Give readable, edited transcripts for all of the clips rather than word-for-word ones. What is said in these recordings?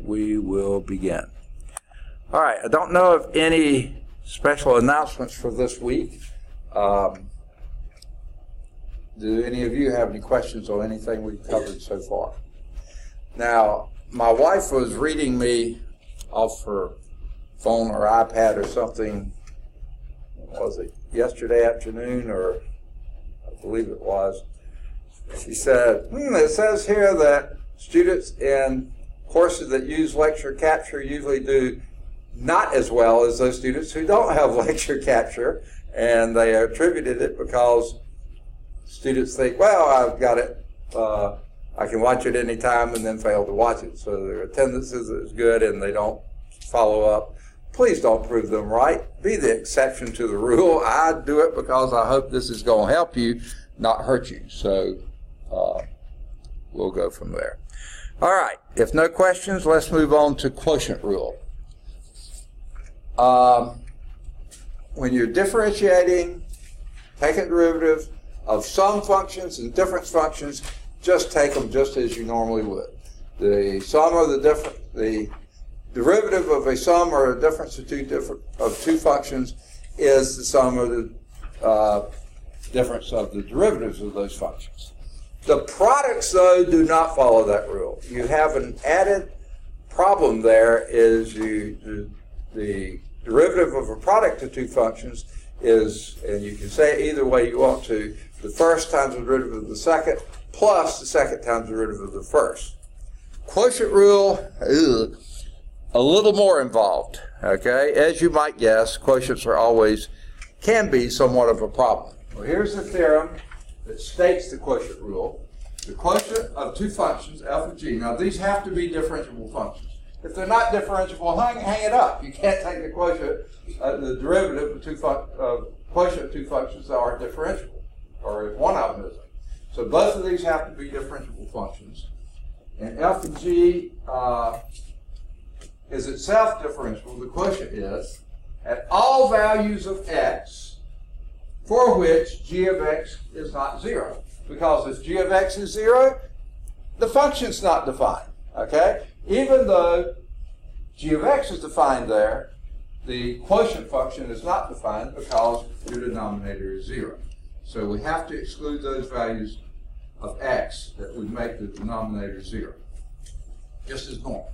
we will begin. All right, I don't know of any special announcements for this week. Do any of you have any questions on anything we've covered so far? Now, my wife was reading me off her phone or iPad or something, was it yesterday afternoon, or I believe it was. She said, it says here that students in courses that use lecture capture usually do not as well as those students who don't have lecture capture, and they attributed it because students think, well, I've got it, I can watch it anytime, and then fail to watch it. So their attendance is good and they don't follow up. Please don't prove them right. Be the exception to the rule. I do it because I hope this is going to help you, not hurt you. So we'll go from there. All right, if no questions, let's move on to quotient rule. When you're differentiating, take a derivative of some functions and difference functions, just take them just as you normally would. The sum of the derivative of a sum or a difference of two functions is the sum of the difference of the derivatives of those functions. The products, though, do not follow that rule. You have an added problem there, is the derivative of a product of two functions is, and you can say it either way you want to, the first times the derivative of the second plus the second times the derivative of the first. Quotient rule, a little more involved, okay? As you might guess, quotients can be somewhat of a problem. Well, here's the theorem that states the quotient rule. The quotient of two functions, f and g. Now, these have to be differentiable functions. If they're not differentiable, hang it up. You can't take the quotient, the derivative of quotient of two functions that aren't differentiable, or if one of them isn't. So both of these have to be differentiable functions. And f and g is itself differentiable. The quotient is at all values of x for which g of x is not 0. Because if g of x is 0, the function's not defined. Okay? Even though g of x is defined there, the quotient function is not defined because your denominator is 0. So we have to exclude those values of x that would make the denominator 0, just as normal.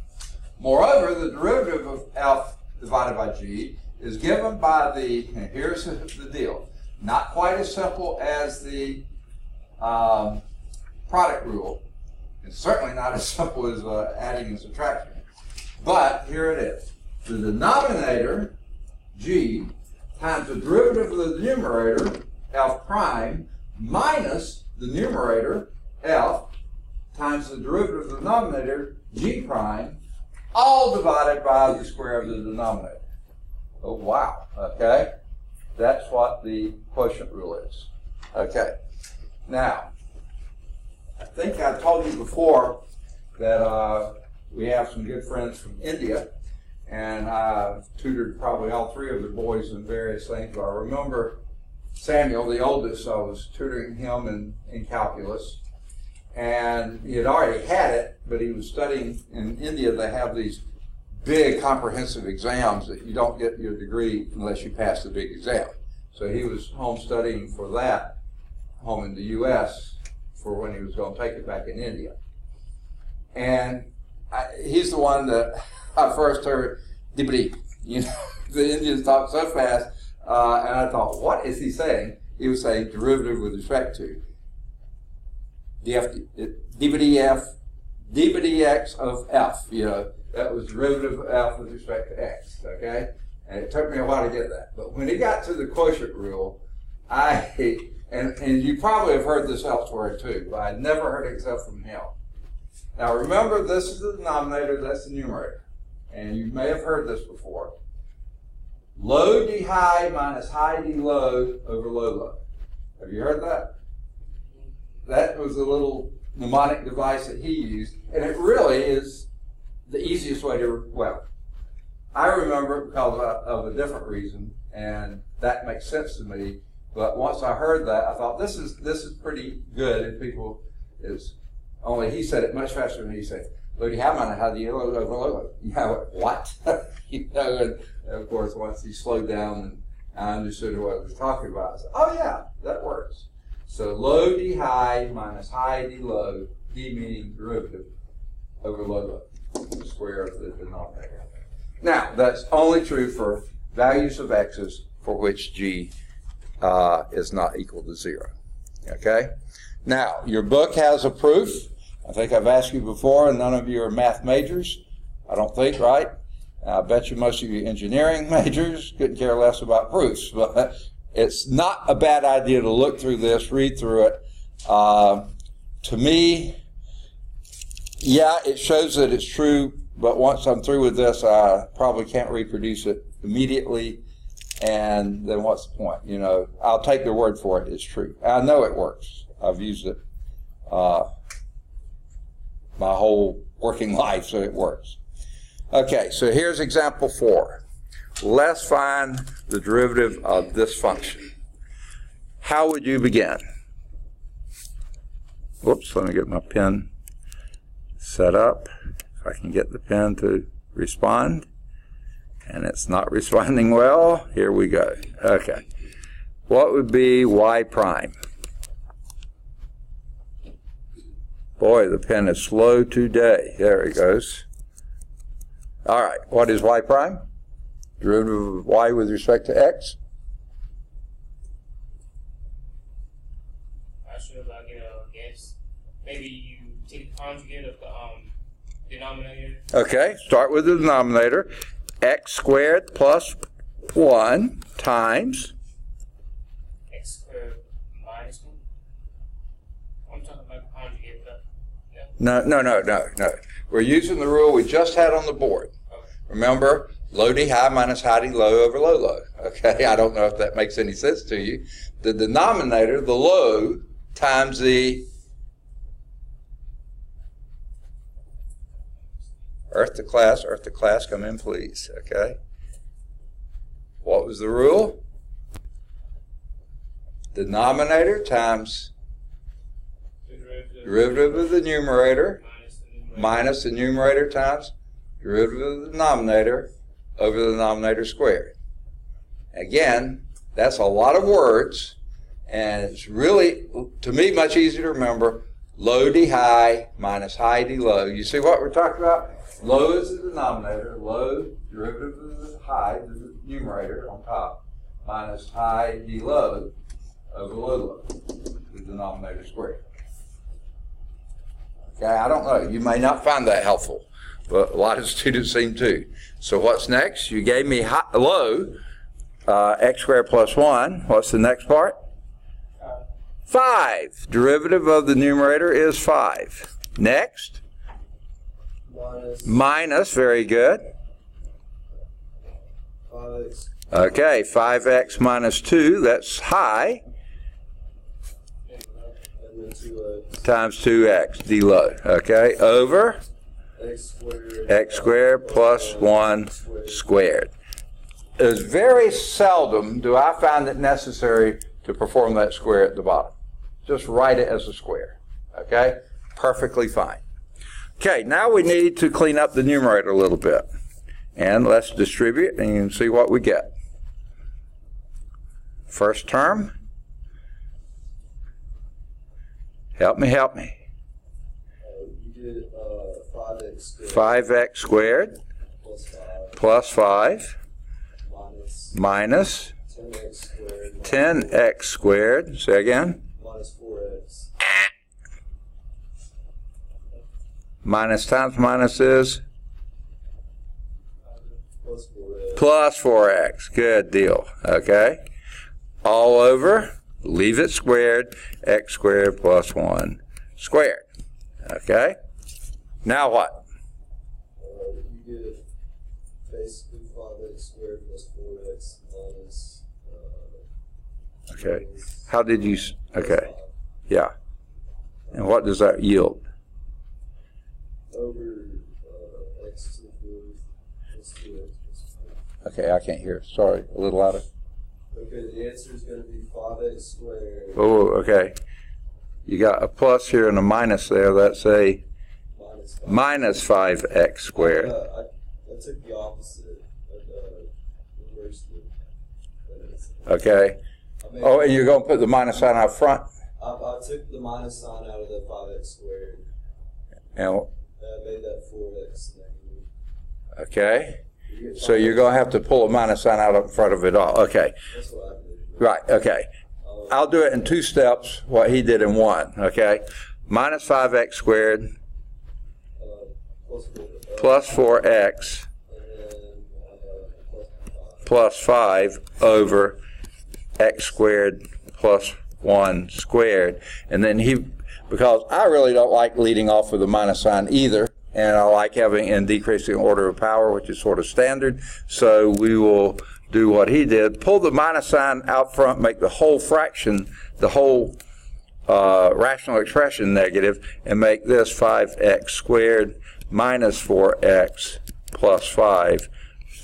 Moreover, the derivative of f divided by g is given by and here's the deal, not quite as simple as the product rule. It's certainly not as simple as adding and subtraction. But here it is. The denominator, g, times the derivative of the numerator, f prime, minus the numerator, f, times the derivative of the denominator, g prime, all divided by the square of the denominator. Oh, wow. Okay? That's what the quotient rule is. Okay. Now, I think I told you before that we have some good friends from India, and I've tutored probably all three of the boys in various things. But I remember Samuel, the oldest, I was tutoring him in calculus, and he had already had it, but he was studying in India. They have these big comprehensive exams that you don't get your degree unless you pass the big exam. So he was home studying for that, home in the U.S., for when he was going to take it back in India. And he's the one that I first heard, dibri. You know, the Indians talk so fast, and I thought, what is he saying? He was saying derivative with respect to dx of f. You know, that was derivative of f with respect to x. Okay, and it took me a while to get that. But when he got to the quotient rule, and you probably have heard this elsewhere too, but I never heard it except from him. Now remember, this is the denominator, that's the numerator. And you may have heard this before. Low d high minus high d low over low low. Have you heard that? That was a little mnemonic device that he used, and it really is the easiest way to, well, I remember it because of a different reason, and that makes sense to me. But once I heard that, I thought this is pretty good. And people only he said it much faster than he said. Lodi high minus high d low over low low. Yeah, what? You know, and of course, once he slowed down and I understood what he was talking about, I said, oh yeah, that works. So low d high minus high d low, d meaning derivative over low low, the square of the denominator. Now, that's only true for values of x's for which g is not equal to 0. Okay? Now, your book has a proof. I think I've asked you before, and none of you are math majors. I don't think, right? I bet you most of you engineering majors couldn't care less about proofs, but it's not a bad idea to look through this, read through it. To me, yeah, it shows that it's true, but once I'm through with this, I probably can't reproduce it immediately, and then what's the point? You know, I'll take their word for it, it's true. I know it works. I've used it my whole working life, so it works. Okay, so here's example 4. Let's find the derivative of this function. How would you begin? Whoops, let me get my pen set up. If I can get the pen to respond. And it's not responding well. Here we go. Okay. What would be y prime? Boy, the pen is slow today. There it goes. All right, what is y prime? Derivative of y with respect to x? I should get a guess. Maybe you take the conjugate of the denominator. Okay, start with the denominator. X squared plus 1 times X squared minus 1. I'm talking about conjugate, but yeah. No. We're using the rule we just had on the board. Okay. Remember, low d high minus high d low over low low. Okay, I don't know if that makes any sense to you. The denominator, the low, times the earth to class, come in please. Okay. What was the rule? Denominator times derivative of the numerator minus the numerator times derivative of the denominator over the denominator squared. Again, that's a lot of words, and it's really, to me, much easier to remember. Low d high minus high d low. You see what we're talking about? Low is the denominator, low derivative of the high, the numerator on top, minus high d low over low low, the denominator squared. Okay, I don't know. You may not find that helpful, but a lot of students seem to. So what's next? You gave me low, x squared plus 1. What's the next part? 5. Derivative of the numerator is 5. Next? Minus, very good. 5x. Okay, 5x minus 2, that's high. And then 2x. Times 2x, d low. Okay, over x squared plus 1 squared. It's very seldom do I find it necessary to perform that square at the bottom. Just write it as a square. Okay, perfectly fine. Okay, now we need to clean up the numerator a little bit. And let's distribute, and you can see what we get. First term. Help me. You did 5x squared. 5x squared Plus 5. minus 10x squared. 10x squared. Say again. Minus 4x. Minus times minus is Plus 4x. plus 4x. Good deal. Okay. All over, leave it squared, x squared plus 1 squared. Okay. Now what? You get basically 5x squared plus 4x minus. Okay. How did you? Okay. Yeah. And what does that yield? Over x to the 4th plus 2x plus 4. Okay, I can't hear. Sorry, a little louder. Okay, the answer is going to be 5x squared Oh, okay. You got a plus here and a minus there. That's a minus 5. minus 5x squared. I took the opposite. Reversed it. Okay. Oh, and you're going to put the minus sign out front? I took the minus sign out of the 5x squared. And, I made that 4x negative. okay. So you're going to have to pull a minus sign out in front of it all. Okay. That's what I did. Right, okay. I'll do it in 2 steps, what he did in 1, okay? Minus 5x squared plus 4x and then plus 5 over x squared plus 1 squared. And then because I really don't like leading off with a minus sign either, and I like having in decreasing order of power, which is sort of standard, so we will do what he did. Pull the minus sign out front, make the whole fraction, the whole rational expression negative, and make this 5x squared minus 4x plus 5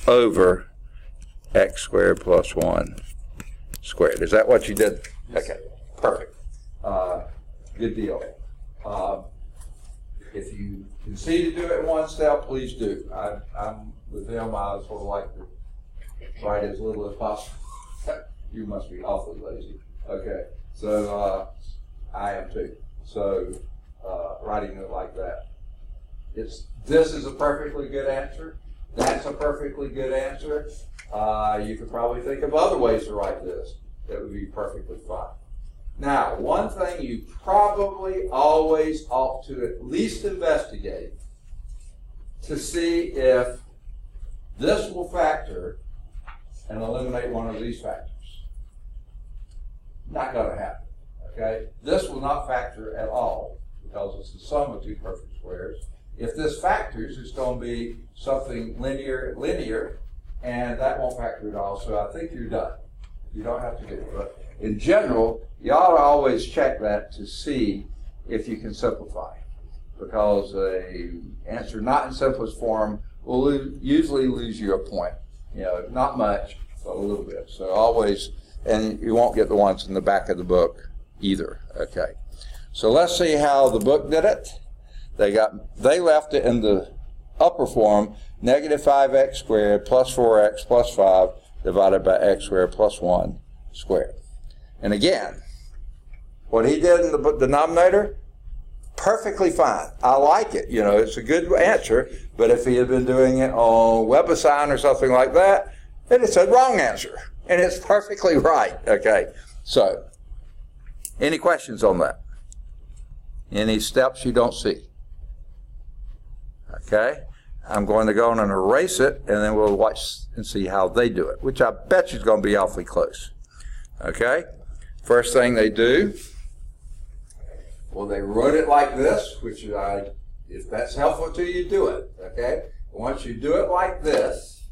over x squared plus 1 squared. Is that what you did? Okay, perfect. Good deal. If you can see to do it in 1 step, please do. I'm with him. I sort of like to write as little as possible. You must be awfully lazy. Okay, so I am too. So writing it like that. This is a perfectly good answer. That's a perfectly good answer. You could probably think of other ways to write this that would be perfectly fine. Now, one thing you probably always ought to at least investigate to see if this will factor and eliminate one of these factors. Not going to happen, okay? This will not factor at all because it's the sum of 2 perfect squares. If this factors, it's going to be something linear, and that won't factor at all, so I think you're done. You don't have to do it. But in general, you ought to always check that to see if you can simplify, because an answer not in simplest form will usually lose you a point. You know, not much, but a little bit. So always, and you won't get the ones in the back of the book either. Okay. So let's see how the book did it. They left it in the upper form, negative 5x squared plus 4x plus 5 divided by x squared plus 1 squared. And again, what he did in the denominator, perfectly fine. I like it. You know, it's a good answer, but if he had been doing it on WebAssign or something like that, then it's a wrong answer. And it's perfectly right. Okay. So, any questions on that? Any steps you don't see? Okay. I'm going to go on and erase it, and then we'll watch and see how they do it, which I bet you is going to be awfully close. Okay. First thing they do, well, they wrote it like this, which if that's helpful to you, do it. Okay. Once you do it like this,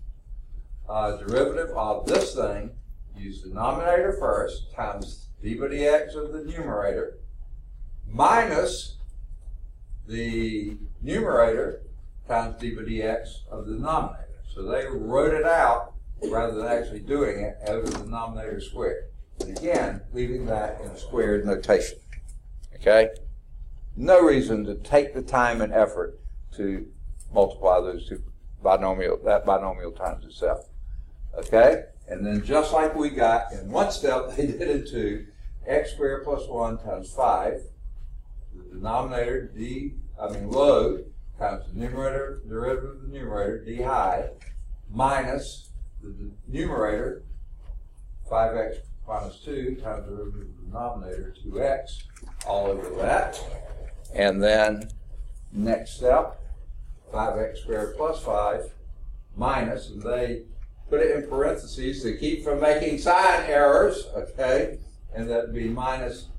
derivative of this thing, use the denominator first times d by dx of the numerator minus the numerator times d by dx of the denominator. So they wrote it out rather than actually doing it over the denominator squared. And again, leaving that in squared notation. Okay? No reason to take the time and effort to multiply those two that binomial times itself. Okay? And then just like we got in 1 step, they did in 2, x squared plus 1 times 5, the denominator low times the numerator, derivative of the numerator, d high, minus the numerator, 5x minus 2 times the derivative of the denominator, 2x, all over that. And then next step, 5x squared plus 5 minus, and they put it in parentheses to keep from making sign errors, okay? And that'd be minus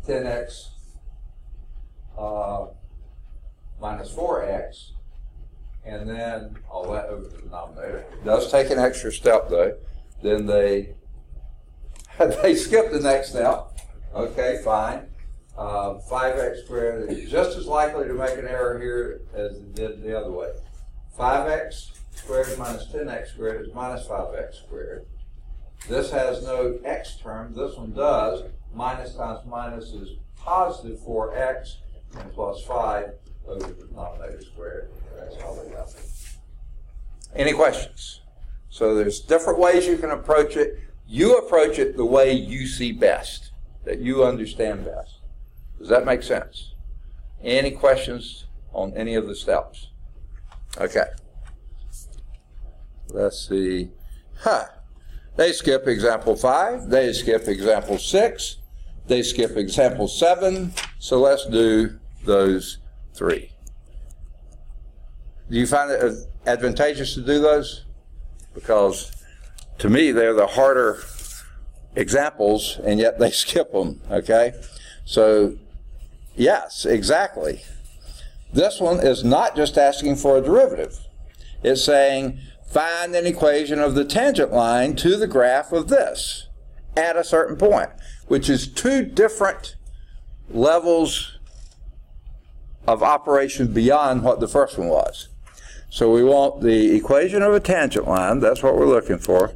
10x minus 4x, and then all that over the denominator. It does take an extra step though. Then they skip the next step. Okay, fine. 5x squared is just as likely to make an error here as it did the other way. 5x squared minus 10x squared is minus 5x squared. This has no x term. This one does. Minus times minus is positive 4x, and plus 5 over the denominator squared. That's all they got. Any questions? So there's different ways you can approach it. You approach it the way you see best, that you understand best. Does that make sense? Any questions on any of the steps? Okay. Let's see. They skip example 5. They skip example 6. They skip example 7. So let's do those 3. Do you find it advantageous to do those? Because to me, they're the harder examples, and yet they skip them, okay? So, yes, exactly. This one is not just asking for a derivative. It's saying, find an equation of the tangent line to the graph of this at a certain point, which is 2 different levels of operation beyond what the first one was. So we want the equation of a tangent line, that's what we're looking for.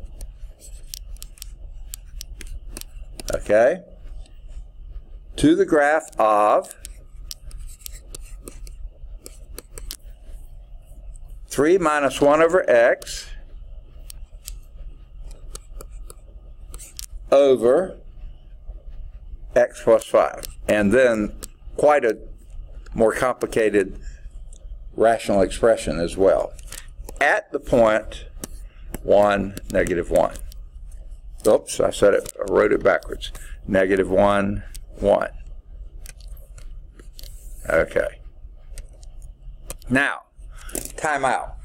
Okay? To the graph of 3 minus 1 over x over x plus 5. And then quite a more complicated rational expression as well. At the point 1, negative 1. Oops, I wrote it backwards. Negative 1, 1. Okay. Now, time out.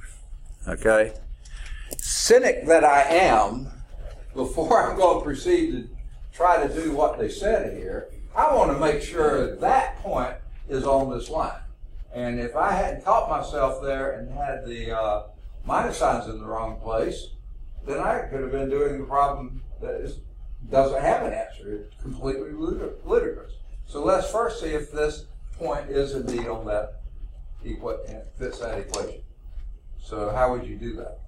Okay? Cynic that I am, before I'm going to proceed to try to do what they said here, I want to make sure that point is on this line. And if I hadn't caught myself there and had the minus signs in the wrong place, then I could have been doing the problem that doesn't have an answer. It's completely ludicrous. So let's first see if this point is indeed on that fits that equation. So how would you do that?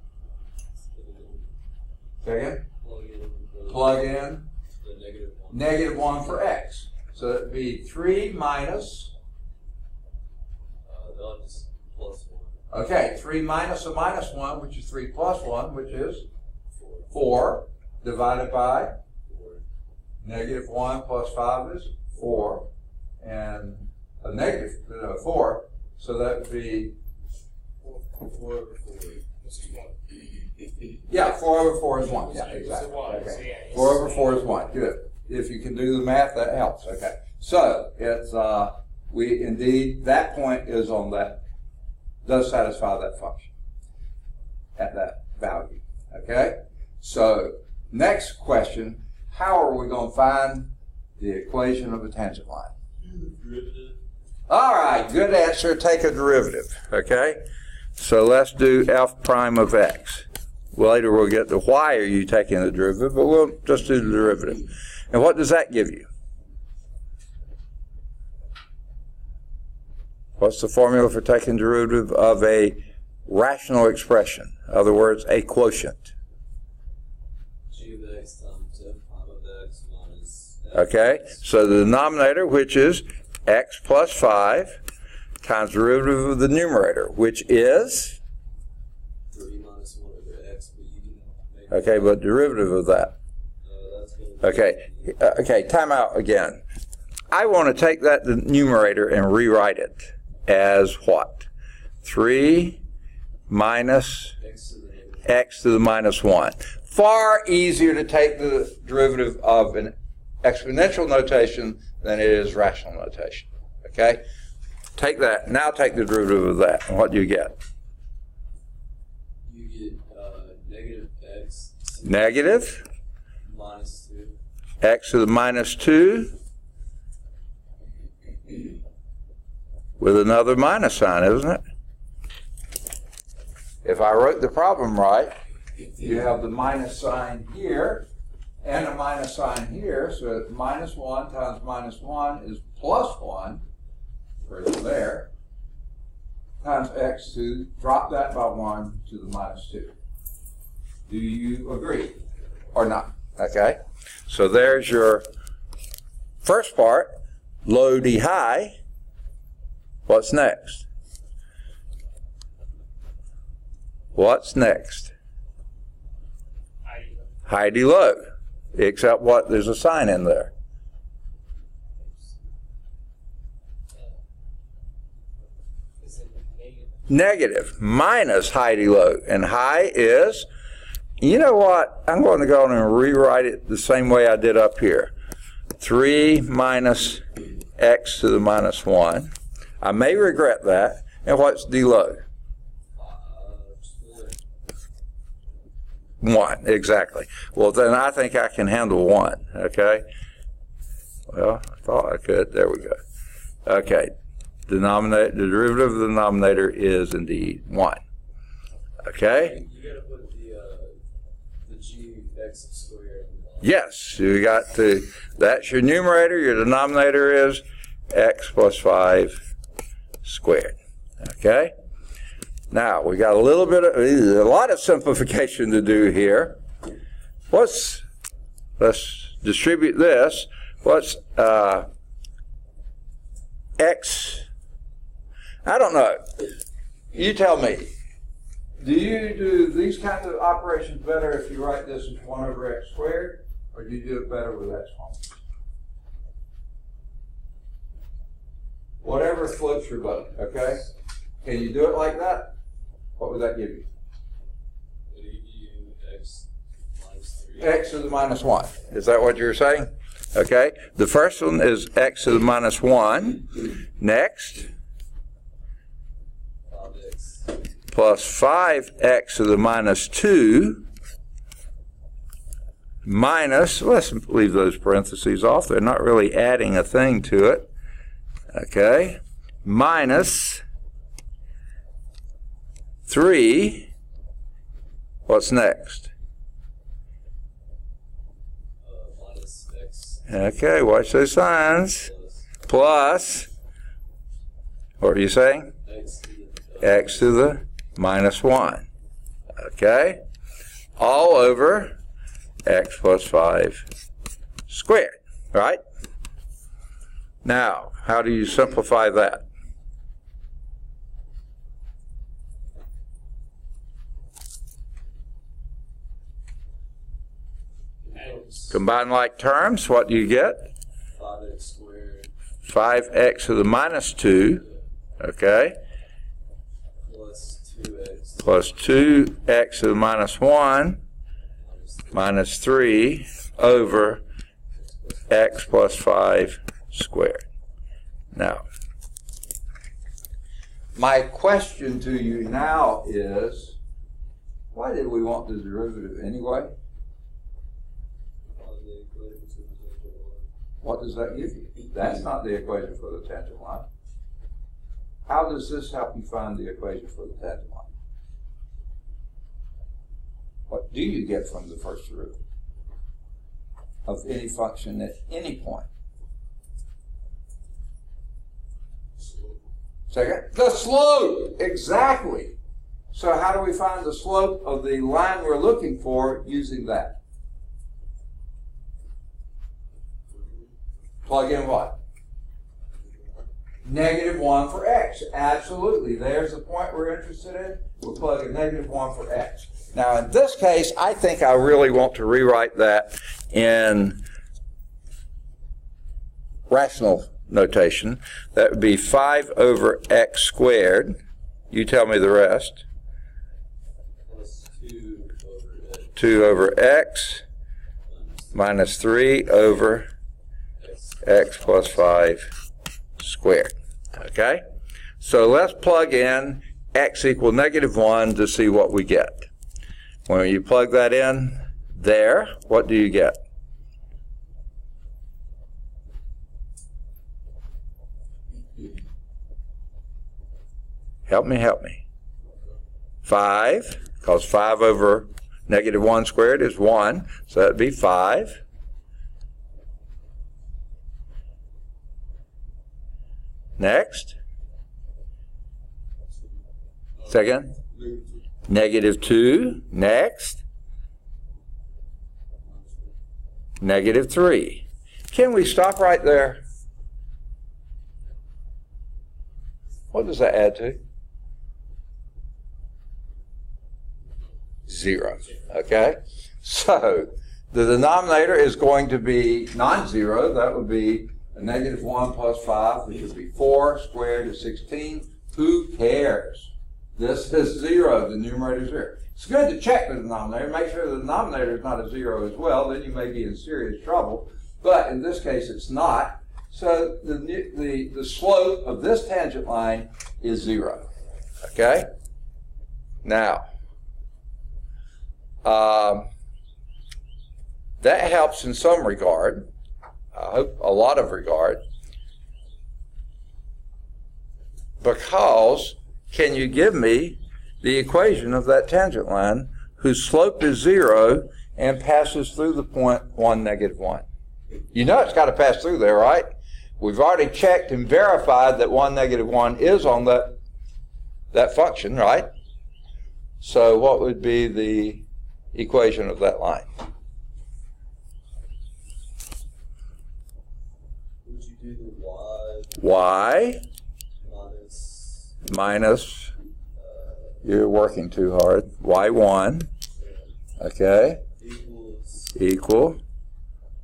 Say again? Plug in negative 1 for x. So it would be 3 minus. Plus 1. Okay, 3 minus a minus 1, which is 3 plus 1, which is 4, divided by negative 1 plus 5 is 4, and a negative 4, so that would be 4 over 4. Yeah, 4 over 4 is 1. Yeah, exactly. Okay. 4 over 4 is 1. Good. If you can do the math, that helps. Okay. So it's we indeed that point is on that, does satisfy that function at that value. Okay. So next question: how are we going to find the equation of a tangent line? Derivative. All right. Good answer. Take a derivative. Okay. So let's do f prime of x. Later we'll get to why are you taking the derivative, but we'll just do the derivative. And what does that give you? What's the formula for taking derivative of a rational expression? In other words, a quotient. G of x times f prime of x minus f. Okay, so the denominator, which is x plus 5, times derivative of the numerator, which is 3 minus 1 over x, but you can make okay, but derivative of that. that's going to be Okay, time out again. I want to take that numerator and rewrite it as what? 3 minus x to the minus 1. Far easier to take the derivative of an exponential notation than it is rational notation. Okay? Take that. Now take the derivative of that. And what do you get? You get negative x Negative minus 2. x to the minus 2 with another minus sign, isn't it? If I wrote the problem right, you have the minus sign here and a minus sign here, so minus 1 times minus 1 is plus 1, right there, times x to drop that by 1 to the minus 2. Do you agree or not? Okay, so there's your first part, low d high. What's next? What's next? ID low. Heidi low. Except what? There's a sign in there. Is it negative? Negative. Minus Heidi low. And high is, you know what? I'm going to go on and rewrite it the same way I did up here. 3 minus x to the minus 1. I may regret that. And what's D low? 1, exactly. Well, then I think I can handle 1, okay? Well, I thought I could. There we go. Okay. The derivative of the denominator is indeed 1. Okay? You gotta put the g x squared. Yes, you got to, that's your numerator, your denominator is x plus 5 squared. Okay? Now, we got a lot of simplification to do here. Let's distribute this. What's x? I don't know. You tell me. Do you do these kinds of operations better if you write this as 1 over x squared, or do you do it better with exponents? Whatever floats your boat, okay? Can you do it like that? What would that give you? X minus 3. X to the minus 1. Is that what you're saying? Okay. The first one is x to the minus 1. Next, 5x. plus 5x to the minus 2 minus, let's leave those parentheses off. They're not really adding a thing to it. Okay. Minus 3. What's next? Minus x. Okay, watch those signs. Plus, what are you saying? X to the minus 1. Okay? All over x plus 5 squared, right? Now, how do you simplify that? Combine like terms, what do you get? 5x squared 5x to the minus 2, okay? plus 2x Plus 2x to the minus 1 minus 3 over x plus 5 squared. Now, my question to you now is, why did we want the derivative anyway? on the equation to the negative 1. What does that give you? That's not the equation for the tangent line. How does this help you find the equation for the tangent line? What do you get from the first derivative of any function at any point? Second, the slope, exactly. So how do we find the slope of the line we're looking for using that? Plug in what? -1 for x. Absolutely. There's the point we're interested in. We'll plug in -1 for x. Now, in this case, I think I really want to rewrite that in rational notation. That would be 5 over x squared. You tell me the rest. Plus 2 over x 2 over x minus 3 over x plus 5 squared. Okay? So let's plug in x equal -1 to see what we get. When you plug that in there, what do you get? Help me. 5, because 5 over -1 squared is 1, so that would be 5. Next. Second. -2. Next. -3. Can we stop right there? What does that add to? 0. Okay? So the denominator is going to be non-zero. That would be a negative 1 plus 5, which would be 4 squared is 16. Who cares? This is 0. The numerator is 0. It's good to check the denominator. Make sure the denominator is not a 0 as well. Then you may be in serious trouble. But in this case, it's not. So the slope of this tangent line is 0. Okay? Now, that helps in some regard. I hope a lot of regard. Because, can you give me the equation of that tangent line whose slope is 0 and passes through the point 1, negative 1? You know it's got to pass through there, right? We've already checked and verified that 1, negative 1 is on that function, right? So what would be the equation of that line? Would you do the y? Y minus you're working too hard. Y1, okay, equal.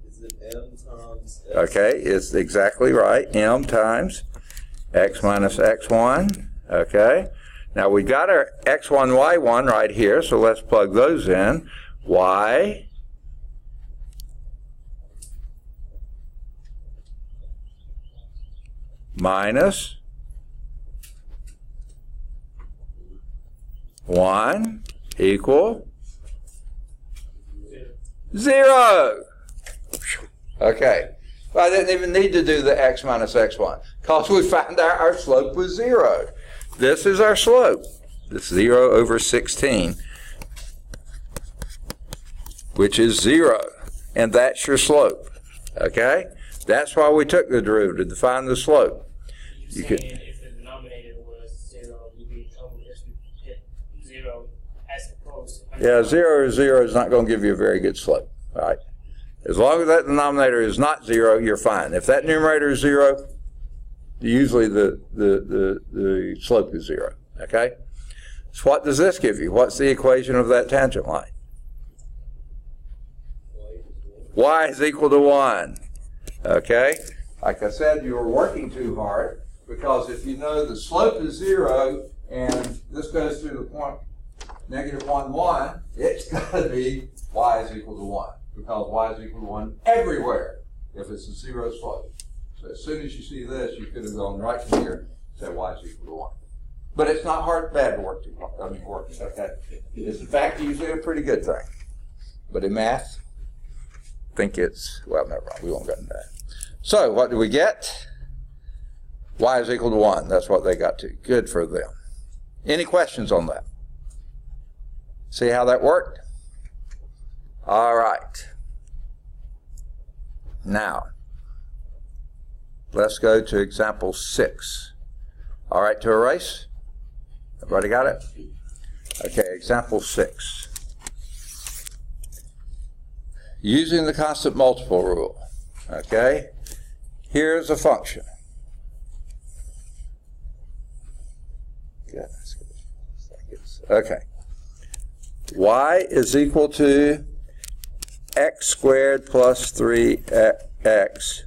Is it m times x? Okay, it's exactly right. M times x minus x1. Okay. Now we've got our x1, y1 right here, so let's plug those in. Y minus 1 equal 0. Okay. Well, I didn't even need to do the x minus x1 because we found out our slope was 0. This is our slope. This 0 over 16, which is 0. And that's your slope. Okay? That's why we took the derivative, to find the slope. You could, if the denominator was 0, you'd be in trouble because we hit 0 as opposed to... Yeah, 0 is not going to give you a very good slope. All right? As long as that denominator is not 0, you're fine. If that numerator is 0, usually the slope is 0. Okay? So what does this give you? What's the equation of that tangent line? Y is equal to 1. Okay? Like I said, you were working too hard because if you know the slope is 0 and this goes through the point negative 1, 1, it's got to be y is equal to 1 because y is equal to 1 everywhere if it's a 0 slope. So as soon as you see this, you could have gone right from here and said y is equal to 1. But it's not bad to work too hard. I mean, work, okay? It's in fact usually a pretty good thing. But in math, I think it's, well, never mind, we won't get into that. So what do we get? Y is equal to 1. That's what they got to. Good for them. Any questions on that? See how that worked? All right. Now, let's go to example 6. All right to erase? Everybody got it? Okay, example 6. Using the constant multiple rule. Okay? Here's a function. Okay. Y is equal to x squared plus 3x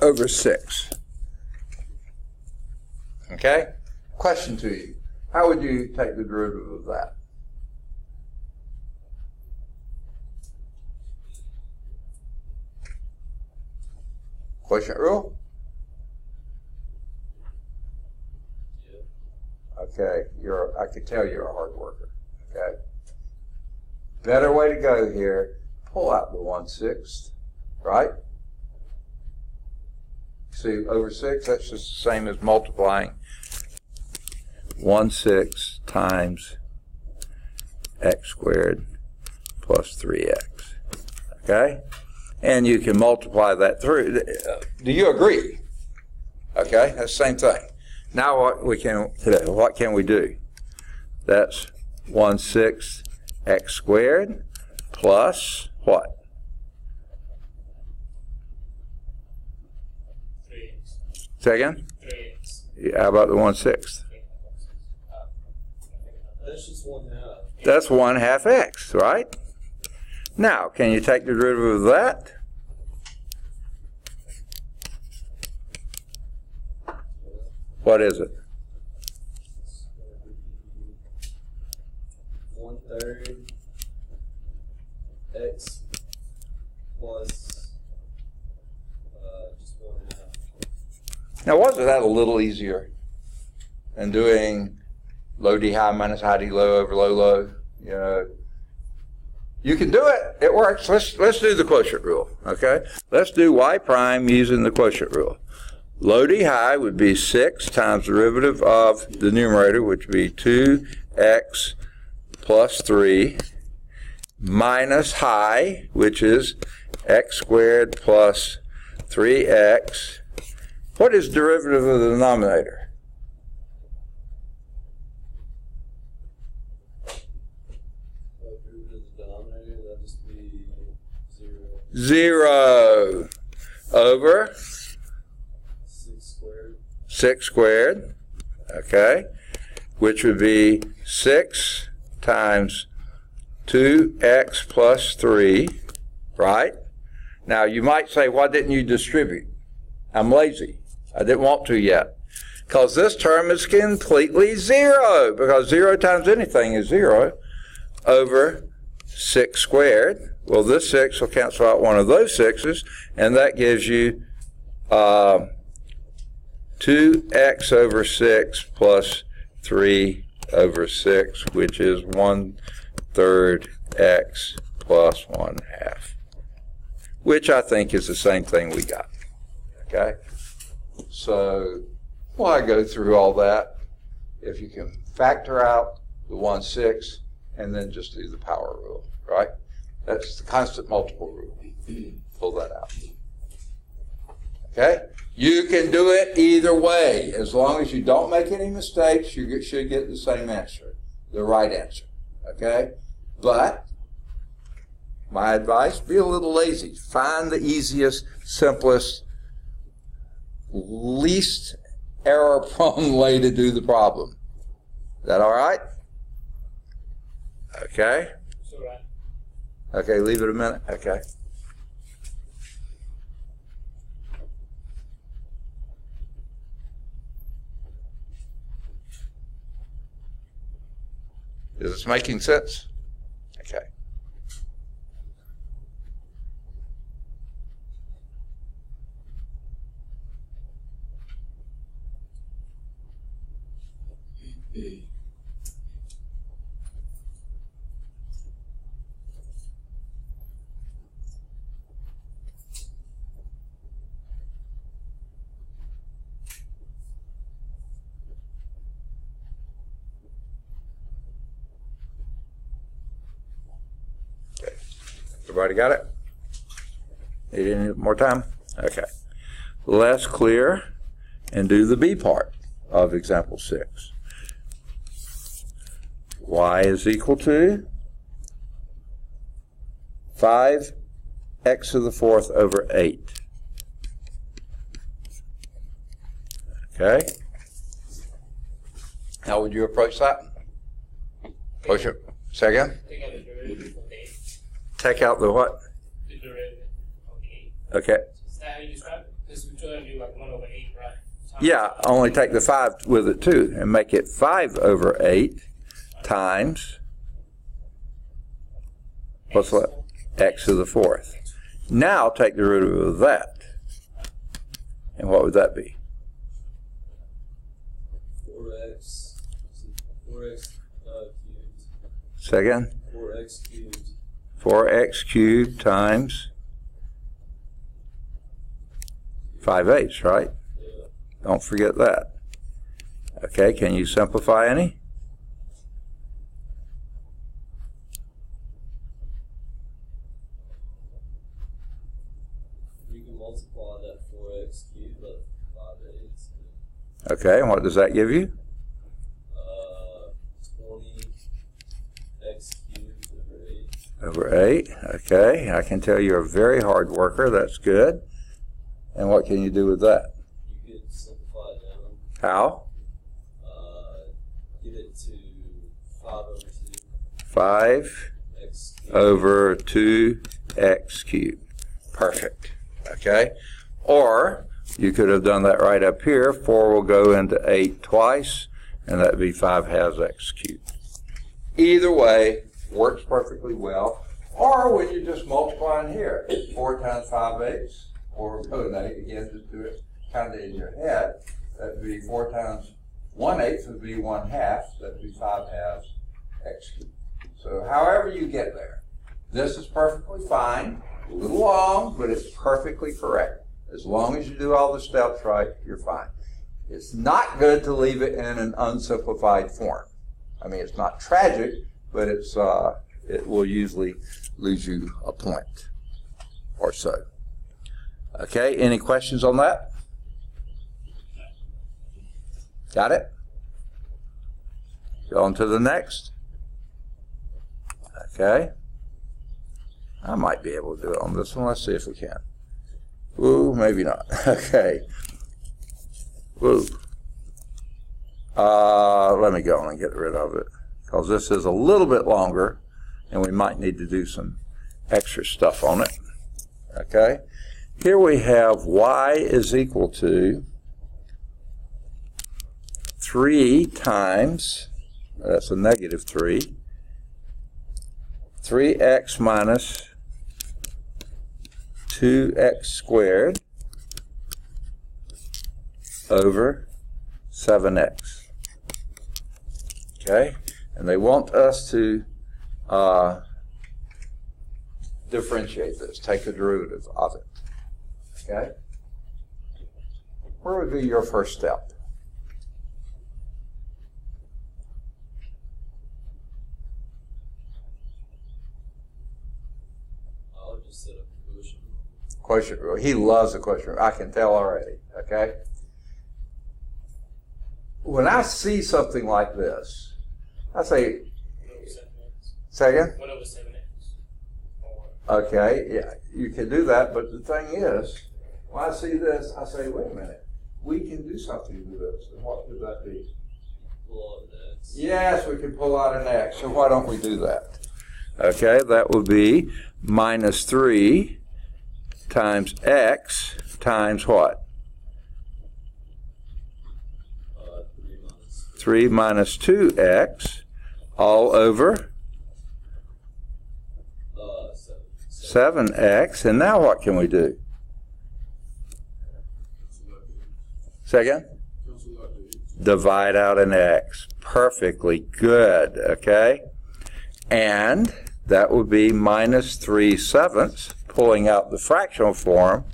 over 6. Okay? Question to you. How would you take the derivative of that? Quotient rule? Okay, I could tell you're a hard worker. Okay? Better way to go here, pull out the 1/6, right? See, over 6, that's just the same as multiplying 1/6 times x squared plus 3x. Okay? And you can multiply that through. Do you agree? Okay, that's the same thing. Now what can we do? That's 1/6 x squared plus what? 3x. Say again? 3x. Yeah, how about the 1/6? That's just 1/2. That's 1/2 x, right? Now, can you take the derivative of that? What is it? It's going to be 1/3 x plus just 1/2. Now, wasn't that a little easier than doing low d high minus high d low over low low? You know, you can do it. It works. Let's do the quotient rule. Okay. Let's do y prime using the quotient rule. Low d high would be 6 times the derivative of the numerator, which would be 2x plus 3 minus high, which is x squared plus 3x. What is derivative of the denominator? Derivative of the denominator, that'd just be 0. 0 over 6 squared, okay, which would be 6 times 2x plus 3, right? Now, you might say, why didn't you distribute? I'm lazy. I didn't want to yet. Because this term is completely 0, because 0 times anything is 0 over 6 squared. Well, this 6 will cancel out one of those 6's, and that gives you 2x over 6 plus 3 over 6, which is 1/3 x plus 1/2, which I think is the same thing we got. Okay? So, why go through all that if you can factor out the 1/6 and then just do the power rule, right? That's the constant multiple rule. Pull that out. Okay? You can do it either way. As long as you don't make any mistakes, you should get the same answer, the right answer. Okay? But, my advice, be a little lazy. Find the easiest, simplest, least error-prone way to do the problem. Is that all right? Okay? It's all right. Okay, leave it a minute. Okay. Is this making sense? Okay. Everybody got it? Need any more time? Okay. Let's clear and do the B part of example 6. Y is equal to 5x to the 4th over 8. Okay? How would you approach that? Approach it. Say again? Take out the derivative of the 8. Take out the what? The derivative of the 8. Okay. Is that how you describe it? Because we're trying to do like 1 over 8, right? Yeah, only take the 5 with it too and make it 5 over 8 times, what's that? X to the 4th. Now take the derivative of that. And what would that be? 4x cubed. Say again? 4x cubed. 4x cubed times 5/8, right? Yeah. Don't forget that. Okay, can you simplify any? You can multiply that 4x cubed by 5/8. Okay, and what does that give you? 20x cubed over 8. Over 8. Okay, I can tell you're a very hard worker. That's good. And what can you do with that? You could simplify it down. How? Give it to 5 over 2. 5 X over 2x cubed. Perfect. Okay? Or you could have done that right up here. 4 will go into 8 twice, and that would be 5/2 x cubed. Either way, works perfectly well. Or when you're just multiplying here, 4 times 5/8, or go to 8 again, just do it kind of in your head. That would be 4 times 1/8 would be 1/2. That would be 5/2 x cubed. So however you get there, this is perfectly fine. A little long, but it's perfectly correct. As long as you do all the steps right, you're fine. It's not good to leave it in an unsimplified form. I mean, it's not tragic, but it will usually lose you a point or so. Okay, any questions on that? Got it? Go on to the next. Okay. I might be able to do it on this one. Let's see if we can. Ooh, maybe not. Okay. Ooh. Let me go and get rid of it, because this is a little bit longer, and we might need to do some extra stuff on it. Okay. Here we have y is equal to 3 times, that's a negative 3, 3x minus 2x squared over 7x. Okay? And they want us to differentiate this, take the derivative of it. Okay? Where would be your first step? I'll just set up a quotient. Quotient rule. He loves the quotient rule. I can tell already. Okay? When I see something like this, I say, 1 over 7x. say again? 1 over 7x. Okay, yeah, you can do that, but the thing is, when I see this, I say, wait a minute, we can do something with this. And what would that be? Pull out an X. Yes, we can pull out an x, so why don't we do that? Okay, that would be minus 3 times x times what? 3 minus 2x all over 7x. And now what can we do? Say again? Divide out an x. Perfectly good, okay? And that would be minus 3/7, pulling out the fractional form,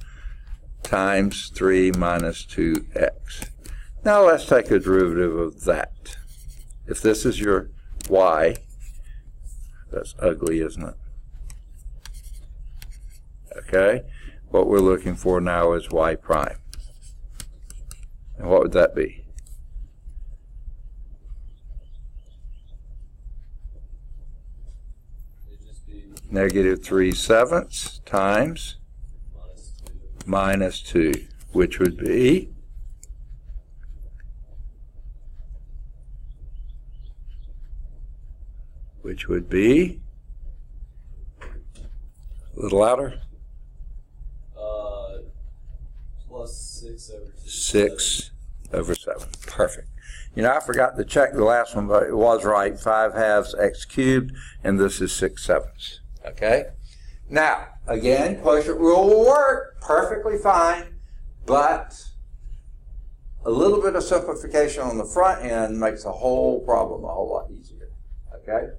times 3 minus 2x. Now let's take a derivative of that. If this is your y, that's ugly, isn't it? Okay, what we're looking for now is y prime. And what would that be? It'd just be Negative 3/7 times minus 2, which would be a little louder. Plus 6 over 2. 6 over 7. Perfect. You know, I forgot to check the last one, but it was right. 5/2 x cubed, and this is 6/7. Okay? Now, again, quotient rule will work perfectly fine, but a little bit of simplification on the front end makes the whole problem a whole lot easier. Okay?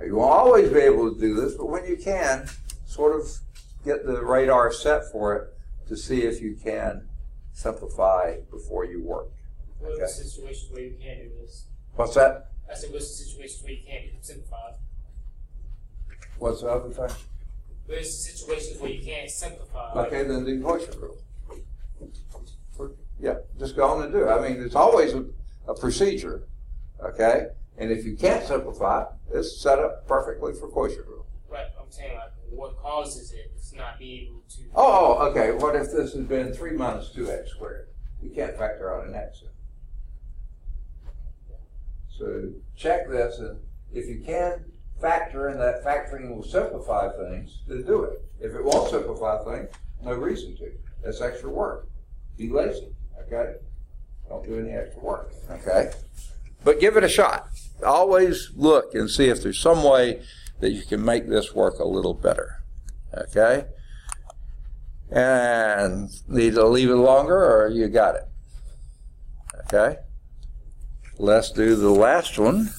You won't always be able to do this, but when you can, sort of get the radar set for it to see if you can simplify before you work. What are the situations where you can't do this? What's that? I said, what's the situations where you can't simplify? What's the other thing? Where's the situations where you can't simplify? Okay, then the quotient rule. Yeah, just go on and do it. I mean, there's always a procedure, okay? And if you can't simplify, it's set up perfectly for quotient rule. Right, I'm saying, like, what causes it to not be able to... Oh, okay. What if this has been 3 minus 2x squared? You can't factor out an x. So check this, and if you can factor, and that factoring will simplify things, then do it. If it won't simplify things, no reason to. That's extra work. Be lazy, okay? Don't do any extra work, okay? But give it a shot. Always look and see if there's some way that you can make this work a little better, okay? And need to leave it longer, or you got it, okay? Let's do the last one.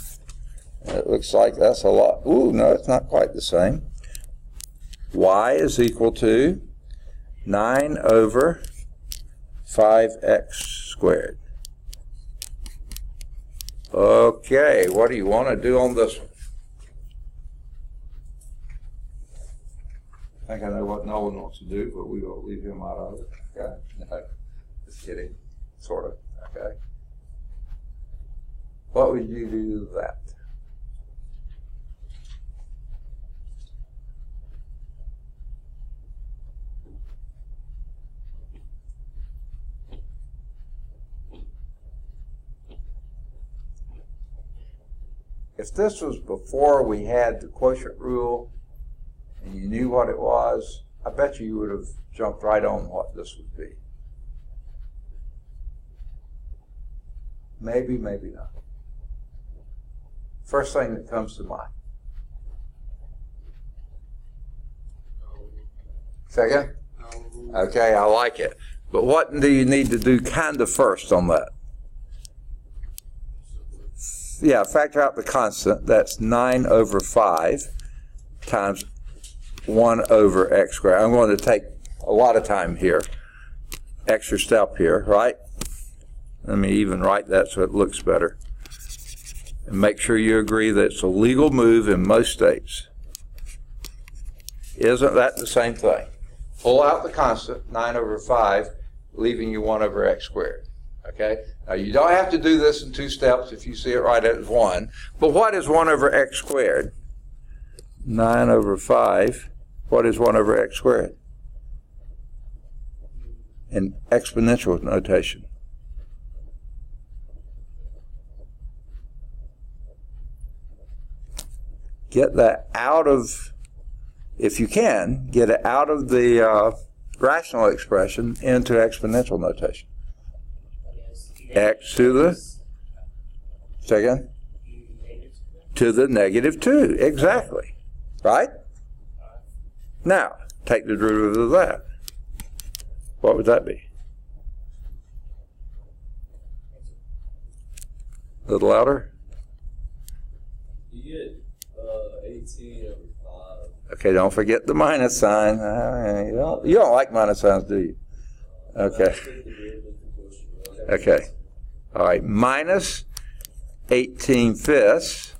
It looks like that's a lot. Ooh, no, it's not quite the same. Y is equal to 9 over 5x squared. Okay, what do you want to do on this one? I think I know what Nolan wants to do, but we will leave him out of it. Okay? No, just kidding. Sort of. Okay. What would you do with that? If this was before we had the quotient rule and you knew what it was, I bet you would have jumped right on what this would be. Maybe, maybe not. First thing that comes to mind. Second? Okay, I like it. But what do you need to do kind of first on that? Yeah, factor out the constant. That's 9 over 5 times 1 over x squared. I'm going to take a lot of time here. Extra step here, right? Let me even write that so it looks better. And make sure you agree that it's a legal move in most states. Isn't that the same thing? Pull out the constant, 9 over 5, leaving you 1 over x squared. Okay? Now, you don't have to do this in 2 steps if you see it right as 1. But what is 1 over x squared? 9 over 5. What is 1 over x squared? In exponential notation. Get that out of, if you can, get it out of the rational expression into exponential notation. X to the, say again? To the negative 2, exactly. Right? Now, take the derivative of that. What would that be? A little louder? You get 18 over 5. Okay, don't forget the minus sign. You don't like minus signs, do you? Okay. Okay. All right, minus 18 fifths.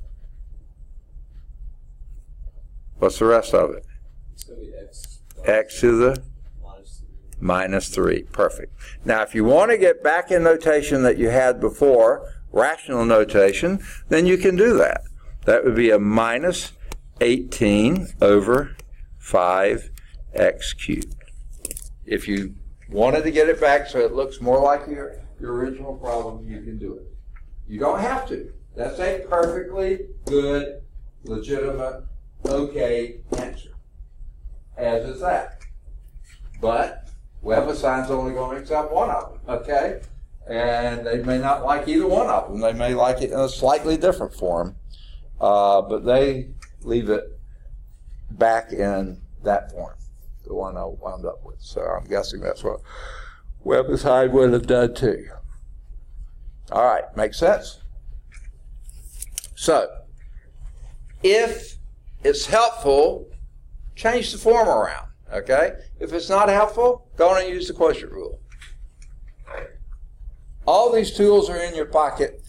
What's the rest of it? It's going to be x. X to the minus 3. Perfect. Now, if you want to get back in notation that you had before, rational notation, then you can do that. That would be a minus 18 over 5x cubed. If you wanted to get it back so it looks more like your original problem, you can do it. You don't have to. That's a perfectly good, legitimate, okay answer. As is that. But web assign's only going to accept one of them, okay? And they may not like either one of them. They may like it in a slightly different form. But they leave it back in that form, the one I wound up with. So I'm guessing that's what WebAssign would have done too. All right, makes sense? So, if it's helpful, change the form around, okay? If it's not helpful, go on and use the quotient rule. All these tools are in your pocket.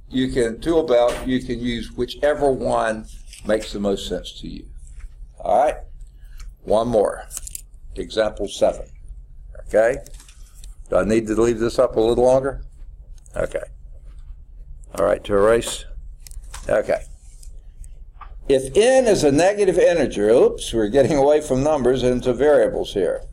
You can, tool belt, you can use whichever one makes the most sense to you. All right? One more. Example 7. Okay? Do I need to leave this up a little longer? Okay. All right, to erase. Okay. If n is a negative integer, oops, we're getting away from numbers into variables here.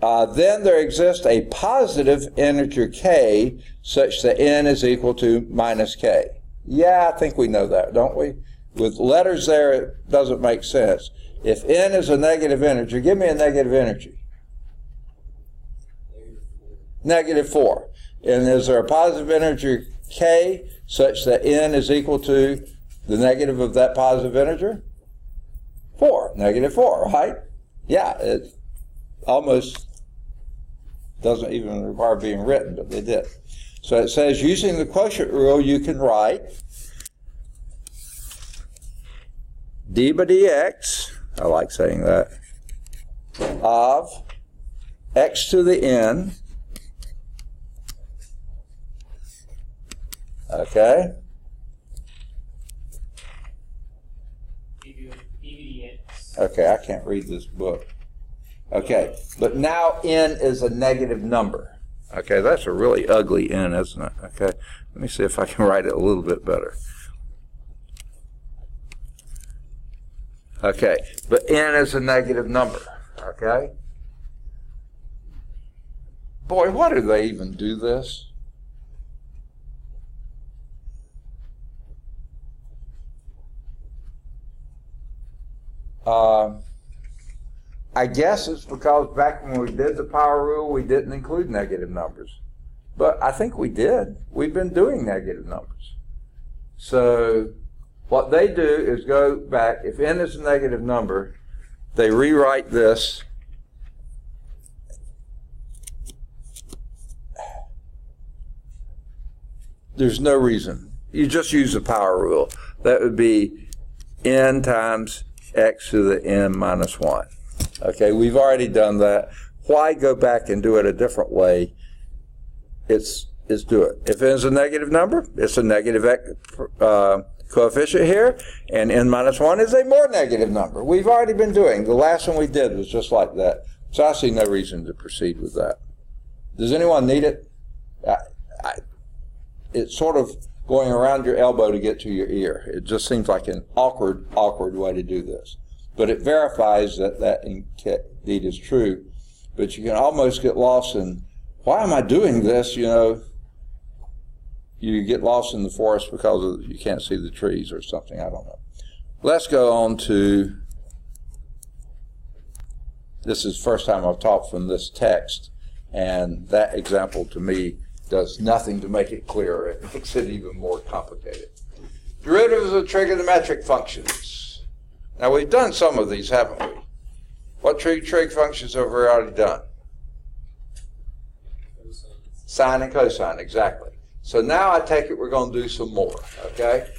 Then there exists a positive integer k such that n is equal to minus k. Yeah, I think we know that, don't we? With letters there, it doesn't make sense. If n is a negative integer, give me a negative integer. -4. And is there a positive integer k such that n is equal to the negative of that positive integer? 4, -4, right? Yeah, it almost doesn't even require being written, but they did. So it says using the quotient rule, you can write d by dx, I like saying that, of x to the n, okay, okay, I can't read this book. Okay, but now n is a negative number. Okay, that's a really ugly n, isn't it? Okay, let me see if I can write it a little bit better. Okay, but n is a negative number. Okay? Boy, why do they even do this? I guess it's because back when we did the power rule, we didn't include negative numbers. But I think we did. We've been doing negative numbers. So what they do is go back, if n is a negative number, they rewrite this there's no reason. You just use the power rule. That would be n times x to the n minus 1. Okay, we've already done that. Why go back and do it a different way? It's do it. If n is a negative number, it's a negative coefficient here, and n minus 1 is a more negative number. We've already been doing. The last one we did was just like that. So I see no reason to proceed with that. Does anyone need it? It's sort of going around your elbow to get to your ear. It just seems like an awkward way to do this. But it verifies that that indeed is true. But you can almost get lost in, why am I doing this? You know, you get lost in the forest because you can't see the trees or something. I don't know. Let's go on to, this is the first time I've taught from this text, and that example to me does nothing to make it clearer. It makes it even more complicated. Derivatives of trigonometric functions. Now we've done some of these, haven't we? What trig functions have we already done? Sine and cosine, exactly. So now I take it we're going to do some more, okay?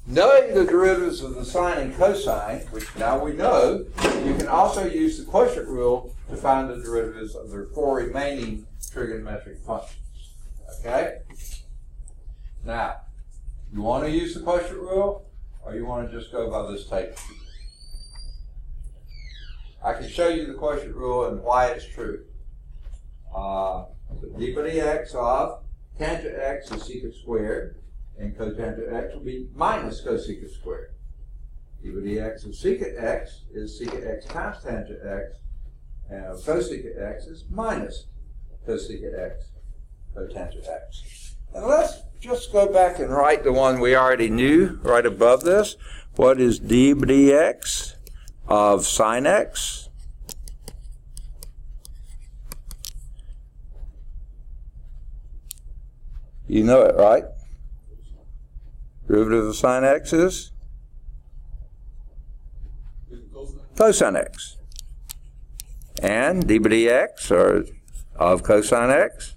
Knowing the derivatives of the sine and cosine, which now we know, you can also use the quotient rule to find the derivatives of the 4 remaining trigonometric functions, okay? Now, you want to use the quotient rule, or you want to just go by this table? I can show you the quotient rule and why it's true. D by dx of tangent x is secant squared, and cotangent x will be minus cosecant squared. D by dx of secant x is secant x times tangent x, and cosecant x is minus cosecant x, cotangent x. And let's just go back and write the one we already knew right above this. What is d by dx of sine x? You know it, right? Derivative of sine x is cosine x. And d by dx, or of cosine x,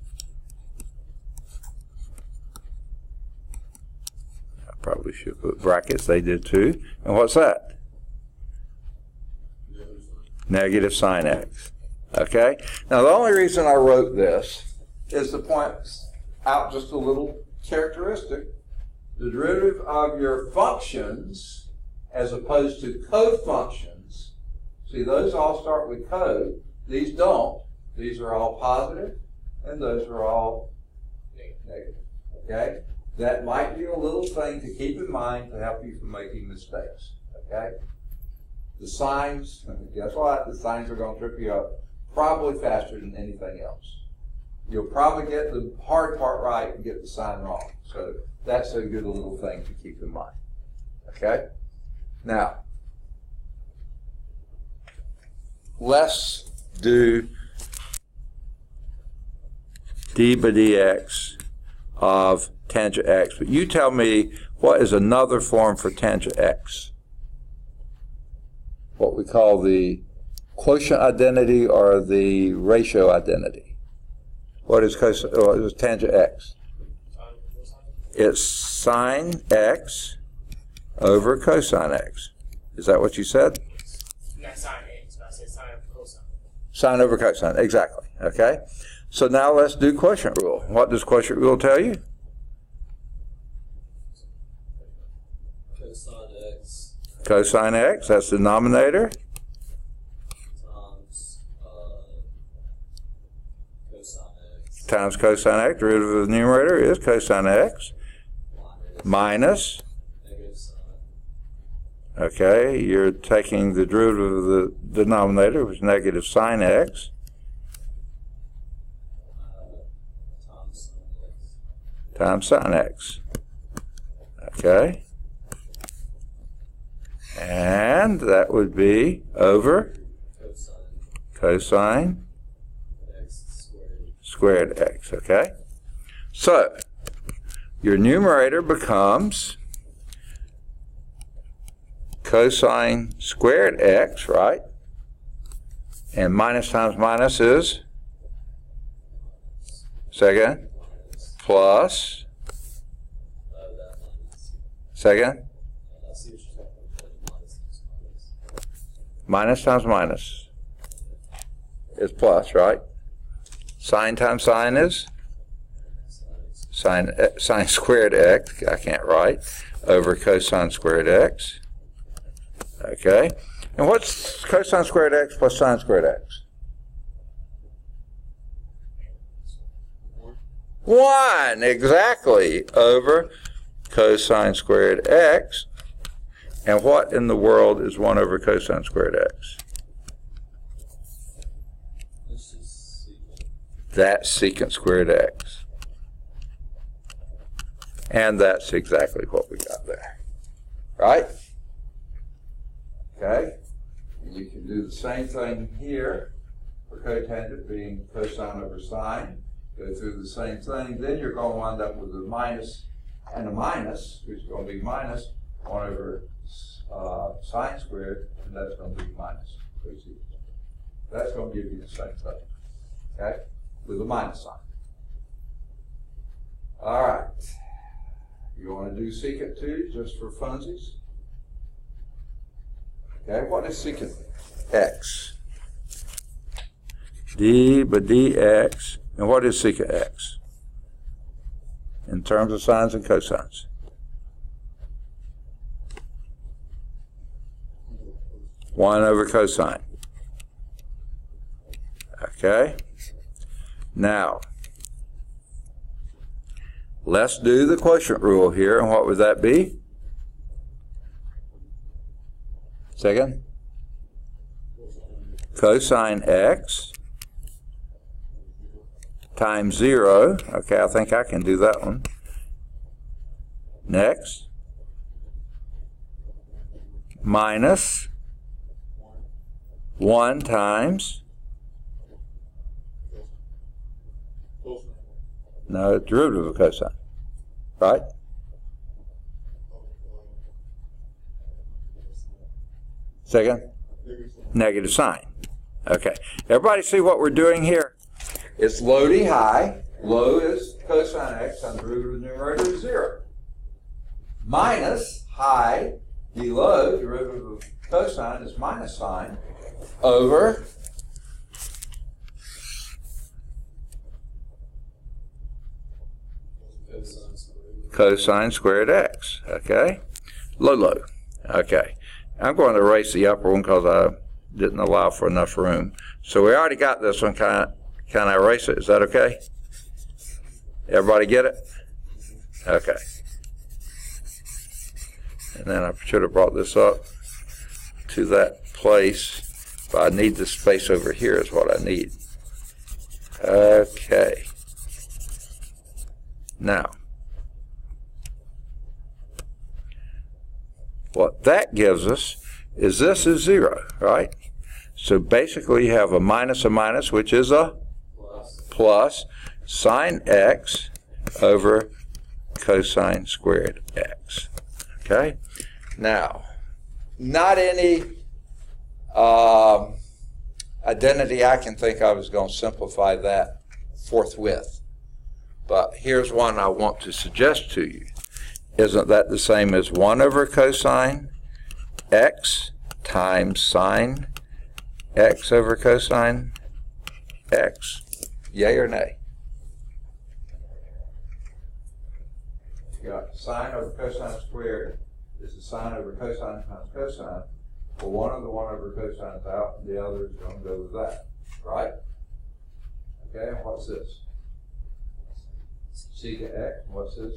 I probably should put brackets, they did too. And what's that? Negative sine x. Okay? Now the only reason I wrote this is to point out just a little characteristic. The derivative of your functions as opposed to co-functions, see, those all start with co, these don't. These are all positive, and those are all negative. Okay? That might be a little thing to keep in mind to help you from making mistakes. Okay? The signs, guess what? The signs are going to trip you up probably faster than anything else. You'll probably get the hard part right and get the sign wrong. So that's a good little thing to keep in mind. Okay? Now, let's do d by dx of tangent x. But you tell me what is another form for tangent x? What we call the quotient identity or the ratio identity. What is tangent x? It's sine x over cosine x. Is that what you said? Not sine x, but I said sine over cosine. Sine over cosine, exactly. Okay. So now let's do quotient rule. What does quotient rule tell you? Cosine x Cosine x, that's the denominator, times cosine x times cosine x. Derivative of the numerator is cosine x minus. negative sine. Okay, you're taking the derivative of the denominator, which is negative sine x, Times sine x. times sine x. Okay. And that would be over cosine X squared x. Okay. So, your numerator becomes cosine squared x, right? And minus times minus is, say again, plus, that minus. say again, I see what you're talking about. Minus. minus times minus is plus, right? Sine times sine is sine squared x, I can't write, over cosine squared x. Okay. And what's cosine squared x plus sine squared x? 1, exactly, over cosine squared x. And what in the world is 1 over cosine squared x? Let's just see. That's secant squared x. And that's exactly what we got there. Right? Okay? And you can do the same thing here for cotangent being cosine over sine. Go through the same thing. Then you're going to wind up with a minus and a minus, which is going to be minus 1 over sine squared, and that's going to be minus cosine. That's going to give you the same thing. Okay? With a minus sign. All right. You want to do secant 2 just for funsies? Okay, what is secant x? D by dx. And what is secant x? In terms of sines and cosines. One over cosine. Okay. Now, let's do the quotient rule here. And what would that be? Second? Cosine x times 0. Okay, I think I can do that one. Next. Minus 1 times. No, derivative of cosine. Right? Second? Negative sine. Okay. Everybody see what we're doing here? It's low d high. Low is cosine x on the derivative of the numerator is 0. Minus high d low, derivative of cosine is minus sine, over cosine squared x. Okay? Low. Okay. I'm going to erase the upper one because I didn't allow for enough room. So we already got this one. Can I erase it? Is that okay? Everybody get it? Okay. And then I should have brought this up to that place, but I need this space over here is what I need. Okay. Now, What that gives us is this is 0, right? So basically you have a minus, which is a plus sine x over cosine squared x. Okay? Now, not any identity I can think of is going to simplify that forthwith. But here's one I want to suggest to you. Isn't that the same as 1 over cosine x times sine x over cosine x? Yay or nay? You got sine over cosine squared is the sine over cosine times cosine. Well, one of the 1 over cosine is out, and the other is going to go with that, right? Okay, and what's this? Secant x, what's this?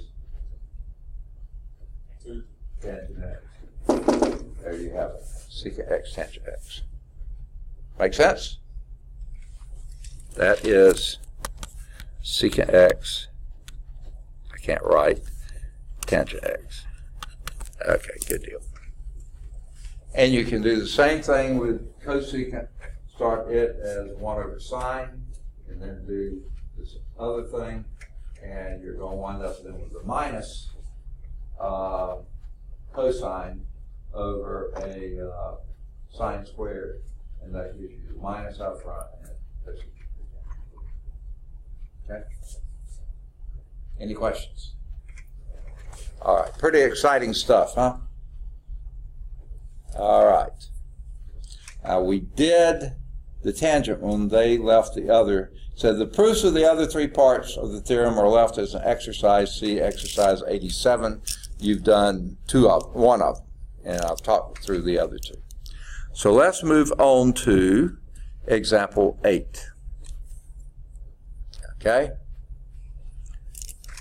Tangent x. There you have it. Secant x, tangent x. Make sense? That is secant x. I can't write. Tangent x. Okay, good deal. And you can do the same thing with cosecant. Start it as 1 over sine, and then do this other thing, and you're going to wind up then with a minus cosine over a sine squared, and that gives you the minus out front and cosecant. Okay? Any questions? All right, pretty exciting stuff, huh? All right. We did the tangent when they left the other. So the proofs of the other 3 parts of the theorem are left as an exercise. See exercise 87. You've done 1 of them, and I've talked through the other 2. So let's move on to example 8. Okay?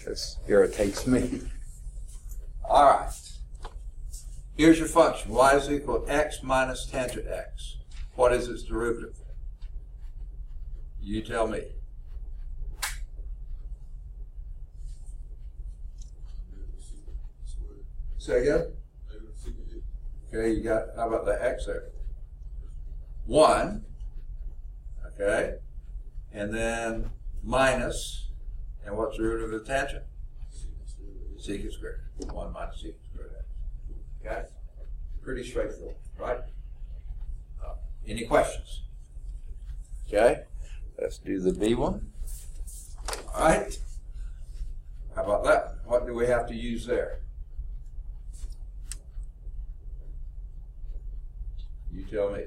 This irritates me. All right. Here's your function. Y is equal to x minus tangent x. What is its derivative? You tell me. Say again? Okay, you got, how about the x there? 1. Okay. And then minus, and what's the root of the tangent? Secant squared. 1 minus secant squared x. Okay? Pretty straightforward, right? Any questions? Okay? Let's do the B one. All right. How about that? What do we have to use there? You tell me.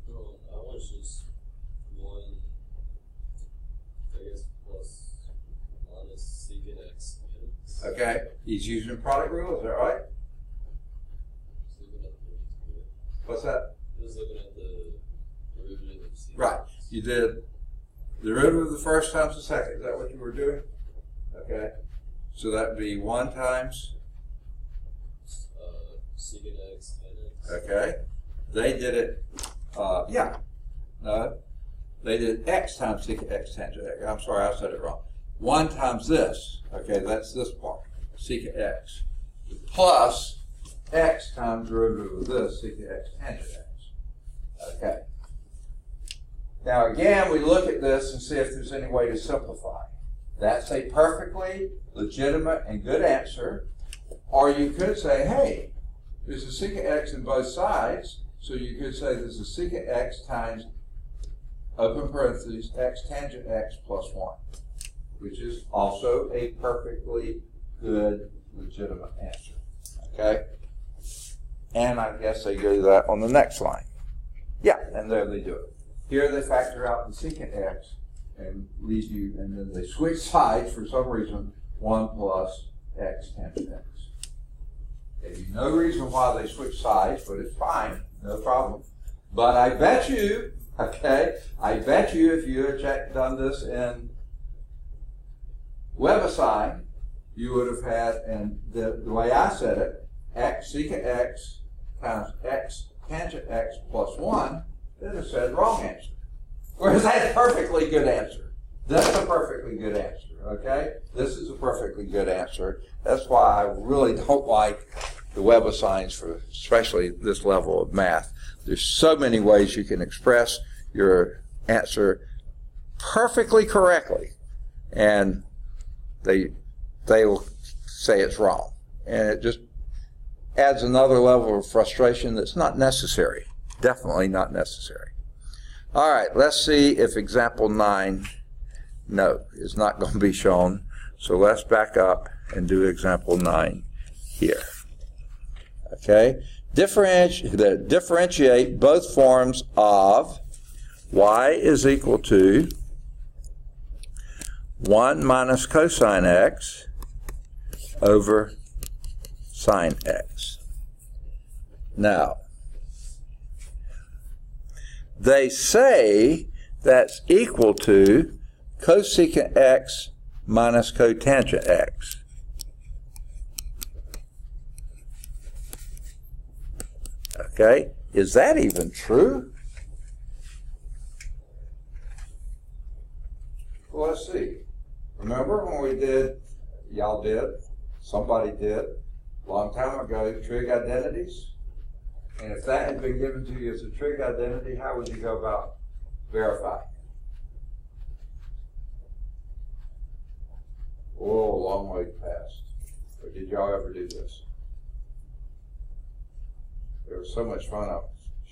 Well, I was just 1, I guess, plus minus secant x minus. Okay. He's using product rule, is that right? Just looking at the, What's that? just looking at the derivative of secant. Right. You did the derivative of the first times the second. Is that what you were doing? Okay. So that would be 1 times. Secant x and x. Okay. They did it, yeah. No. They did x times secant x tangent x. I'm sorry, I said it wrong. 1 times this. Okay, that's this part. Secant x. Plus x times derivative of this, secant x tangent x. Okay. Now again, we look at this and see if there's any way to simplify. That's a perfectly legitimate and good answer. Or you could say, hey, there's a secant x in both sides, so you could say there's a secant x times, open parentheses, x tangent x plus 1, which is also a perfectly good, legitimate answer. Okay? And I guess they do that on the next line. Yeah, and there they do it. Here they factor out the secant x and leave you, and then they switch sides for some reason, 1 plus x tangent x. There's no reason why they switch sides, but it's fine, no problem. But I bet you, okay, I bet you if you had done this in WebAssign, you would have had, and the way I said it, x secant x times x tangent x plus 1, it would have said wrong answer. Whereas that's a perfectly good answer. That's a perfectly good answer, okay? This is a perfectly good answer. That's why I really don't like the Web of Science for especially this level of math. There's so many ways you can express your answer perfectly correctly, and they will say it's wrong. And it just adds another level of frustration that's not necessary. Definitely not necessary. All right, let's see if example 9, no, is not going to be shown. So let's back up and do example 9 here. Okay, differentiate both forms of y is equal to 1 minus cosine x over sine x. Now, they say that's equal to cosecant x minus cotangent x. Okay, is that even true? Well, let's see. Remember when we did, y'all did, somebody did, a long time ago, trig identities? And if that had been given to you as a trig identity, how would you go about verifying? Oh, a long way past. Or did y'all ever do this? It was so much fun. I'm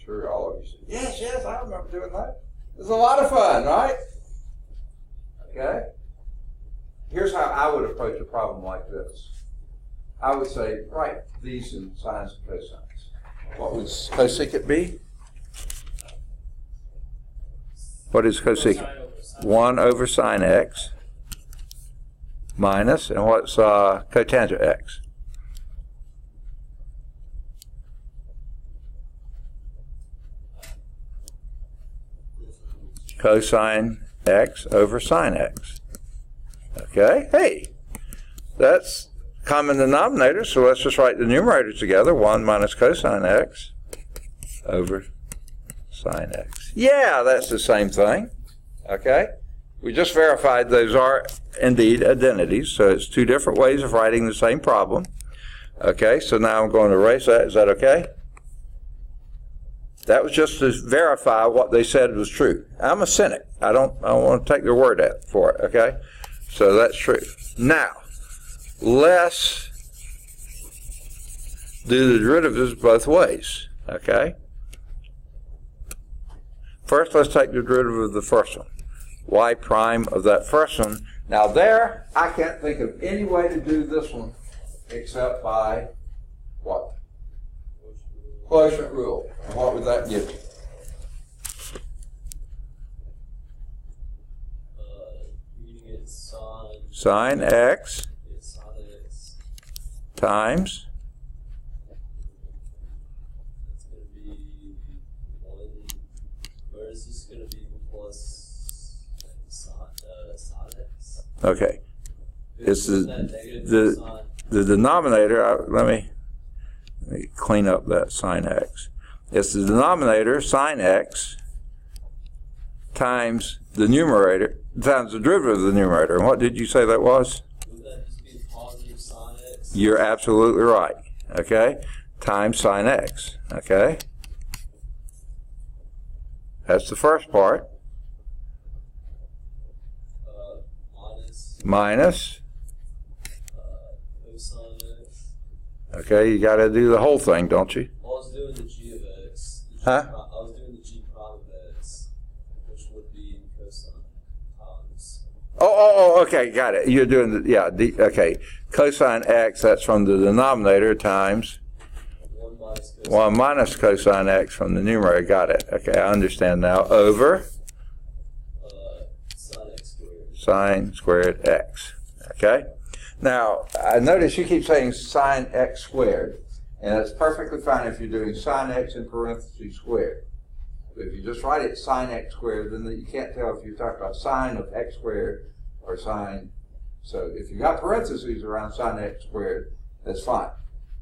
sure all of you said, yes, I remember doing that. It was a lot of fun, right? Okay? Here's how I would approach a problem like this. I would say, write these in sines and cosines. What would cosecant be? What is cosecant? 1 over sine x minus, and what's cotangent x? Cosine x over sine x. Okay, hey, that's common denominator, so let's just write the numerators together. 1 minus cosine x over sine x. Yeah, that's the same thing. Okay, we just verified those are indeed identities, so it's two different ways of writing the same problem. Okay, so now I'm going to erase that. Is that okay? That was just to verify what they said was true. I'm a cynic. I don't want to take their word for it, okay? So that's true. Now, let's do the derivatives both ways, okay? First, let's take the derivative of the first one. Y prime of that first one. Now there, I can't think of any way to do this one except by what? Quotient rule. And what would that give you? Sine x times. That's going to be 1. Where is this going to be plus sine x? Okay. It's the denominator. Let me clean up that sine x. It's the denominator, sine x, times the numerator, times the derivative of the numerator. And what did you say that was? Would that just be positive sine x? You're absolutely right. Okay? Times sine x. Okay? That's the first part. Minus. Cosine x. Okay, you got to do the whole thing, don't you? Well, I was doing the g of x. Huh? I was doing the g prime of x, which would be cosine times. Oh, okay, got it. You're doing the, yeah, okay. Cosine x, that's from the denominator, times 1 minus cosine x from the numerator. Got it. Okay, I understand now. Over Sine x squared. Sine squared x. Okay? Now, I notice you keep saying sine x squared, and it's perfectly fine if you're doing sine x in parentheses squared. But if you just write it sine x squared, then you can't tell if you're talking about sine of x squared or sine. So if you got parentheses around sine x squared, that's fine.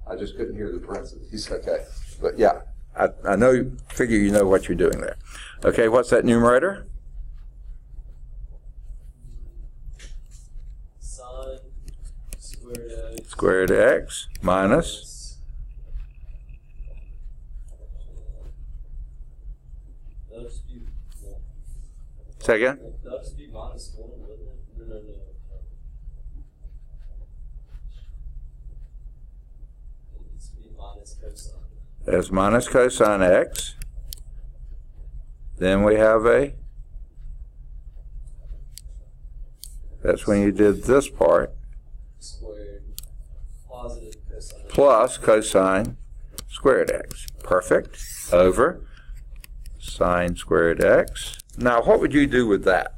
I just couldn't hear the parentheses. Okay. But yeah, I know, figure you know what you're doing there. Okay, what's that numerator? squared x minus, that'll just be 1. say again? That'll just be minus 1, wouldn't it? No. It needs to be minus cosine. That's minus cosine x. Then we have a, that's when you did this part, Squared positive cosine. plus cosine squared x. Perfect. Over sine squared x. Now, what would you do with that?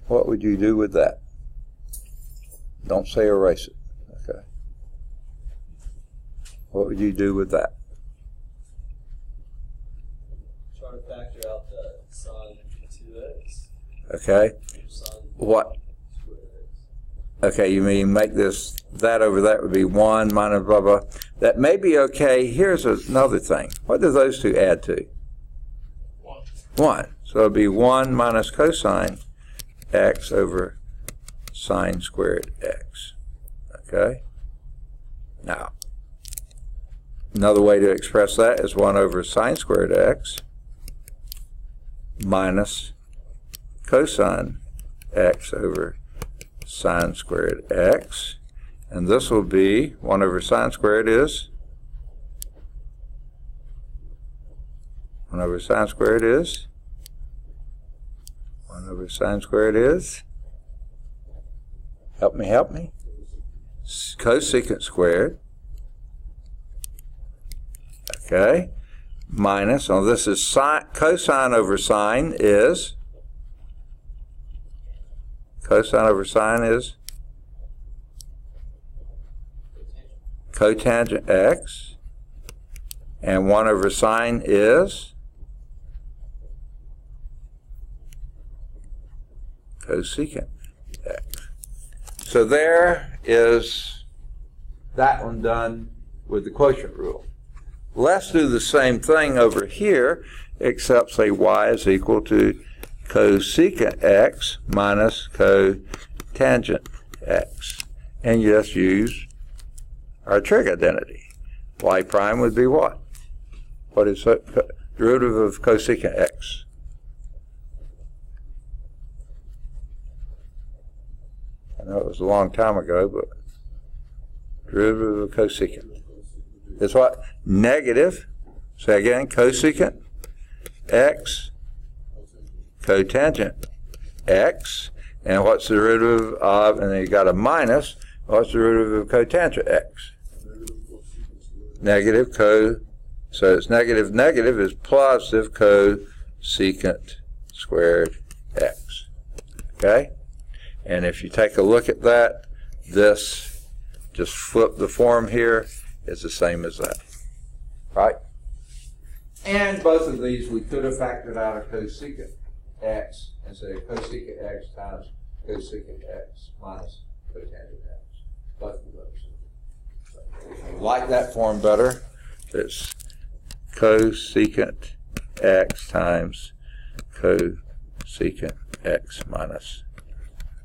What would you do with that? Don't say erase it. Okay. What would you do with that? Try to factor out the sine 2x. Okay. Sine What? squared x. Okay, you mean make this, that over that would be 1 minus blah, blah. That may be okay. Here's another thing. What do those two add to? 1. 1. So it'd be 1 minus cosine x over sine squared x. Okay? Now, another way to express that is 1 over sine squared x minus cosine x over sine squared x. And this will be 1 over sine squared is 1 over sine squared is 1 over sine squared is, help me, cosecant squared, okay, minus, oh, this is sine, cosine over sine is, cotangent x, and 1 over sine is cosecant x. So there is that one done with the quotient rule. Let's do the same thing over here, except say y is equal to cosecant x minus cotangent x. And just use our trig identity. Y prime would be what? What is derivative of cosecant x? I know it was a long time ago, but derivative of cosecant. It's what? Negative, say again, cosecant x, cotangent x, and what's the derivative of, and then you got a minus, what's the derivative of cotangent x? Negative so it's negative is positive cosecant squared x. Okay? And if you take a look at that, this, just flip the form here, is the same as that. Right? And both of these, we could have factored out a cosecant x and say cosecant x times cosecant x minus cotangent x. Both of those. So if you like that form better, it's cosecant x times cosecant x minus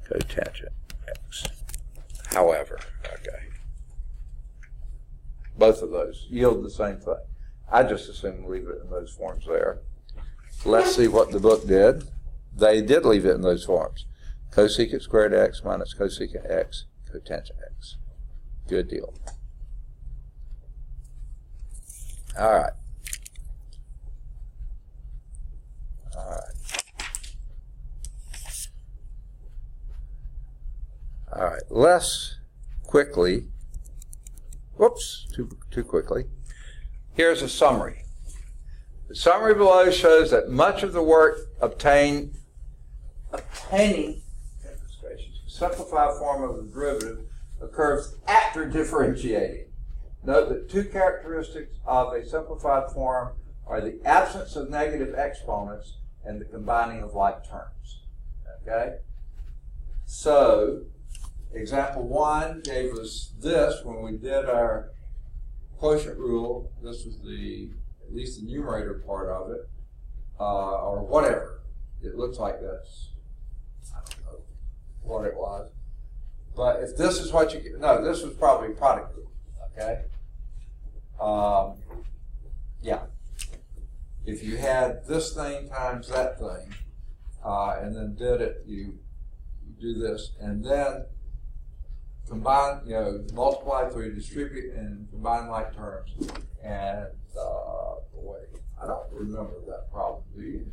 cotangent x. However, okay. Both of those yield the same thing. I just assume leave it in those forms there. Let's see what the book did. They did leave it in those forms. Cosecant squared x minus cosecant x, cotangent x. Good deal. All right. All right, let's quickly, whoops, too quickly. Here's a summary. The summary below shows that much of the work obtaining simplified form of the derivative occurs after differentiating. Note that two characteristics of a simplified form are the absence of negative exponents and the combining of like terms. Okay? So, example 1 gave us this when we did our quotient rule. This was at least the numerator part of it, or whatever. It looks like that's, I don't know what it was. But if this is what you get, no, this was probably product rule, okay? Yeah. If you had this thing times that thing, and then did it, you do this, and then combine, multiply through, distribute, and combine like terms. And boy, I don't remember that problem, do you?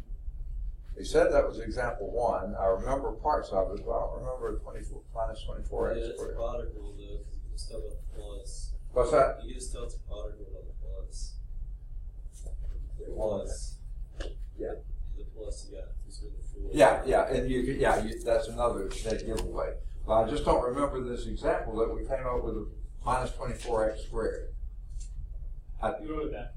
They said that was example 1. I remember parts of it, but I don't remember 24 minus 24x Yeah, it's a squared. product rule though, because you can start with the plus. What's that? You can still it's a product rule on the plus. The Well, plus. yeah. The plus you got is with the 4. Yeah, and that's another dead giveaway. But I just don't remember this example that we came up with a minus 24x squared. You wrote that.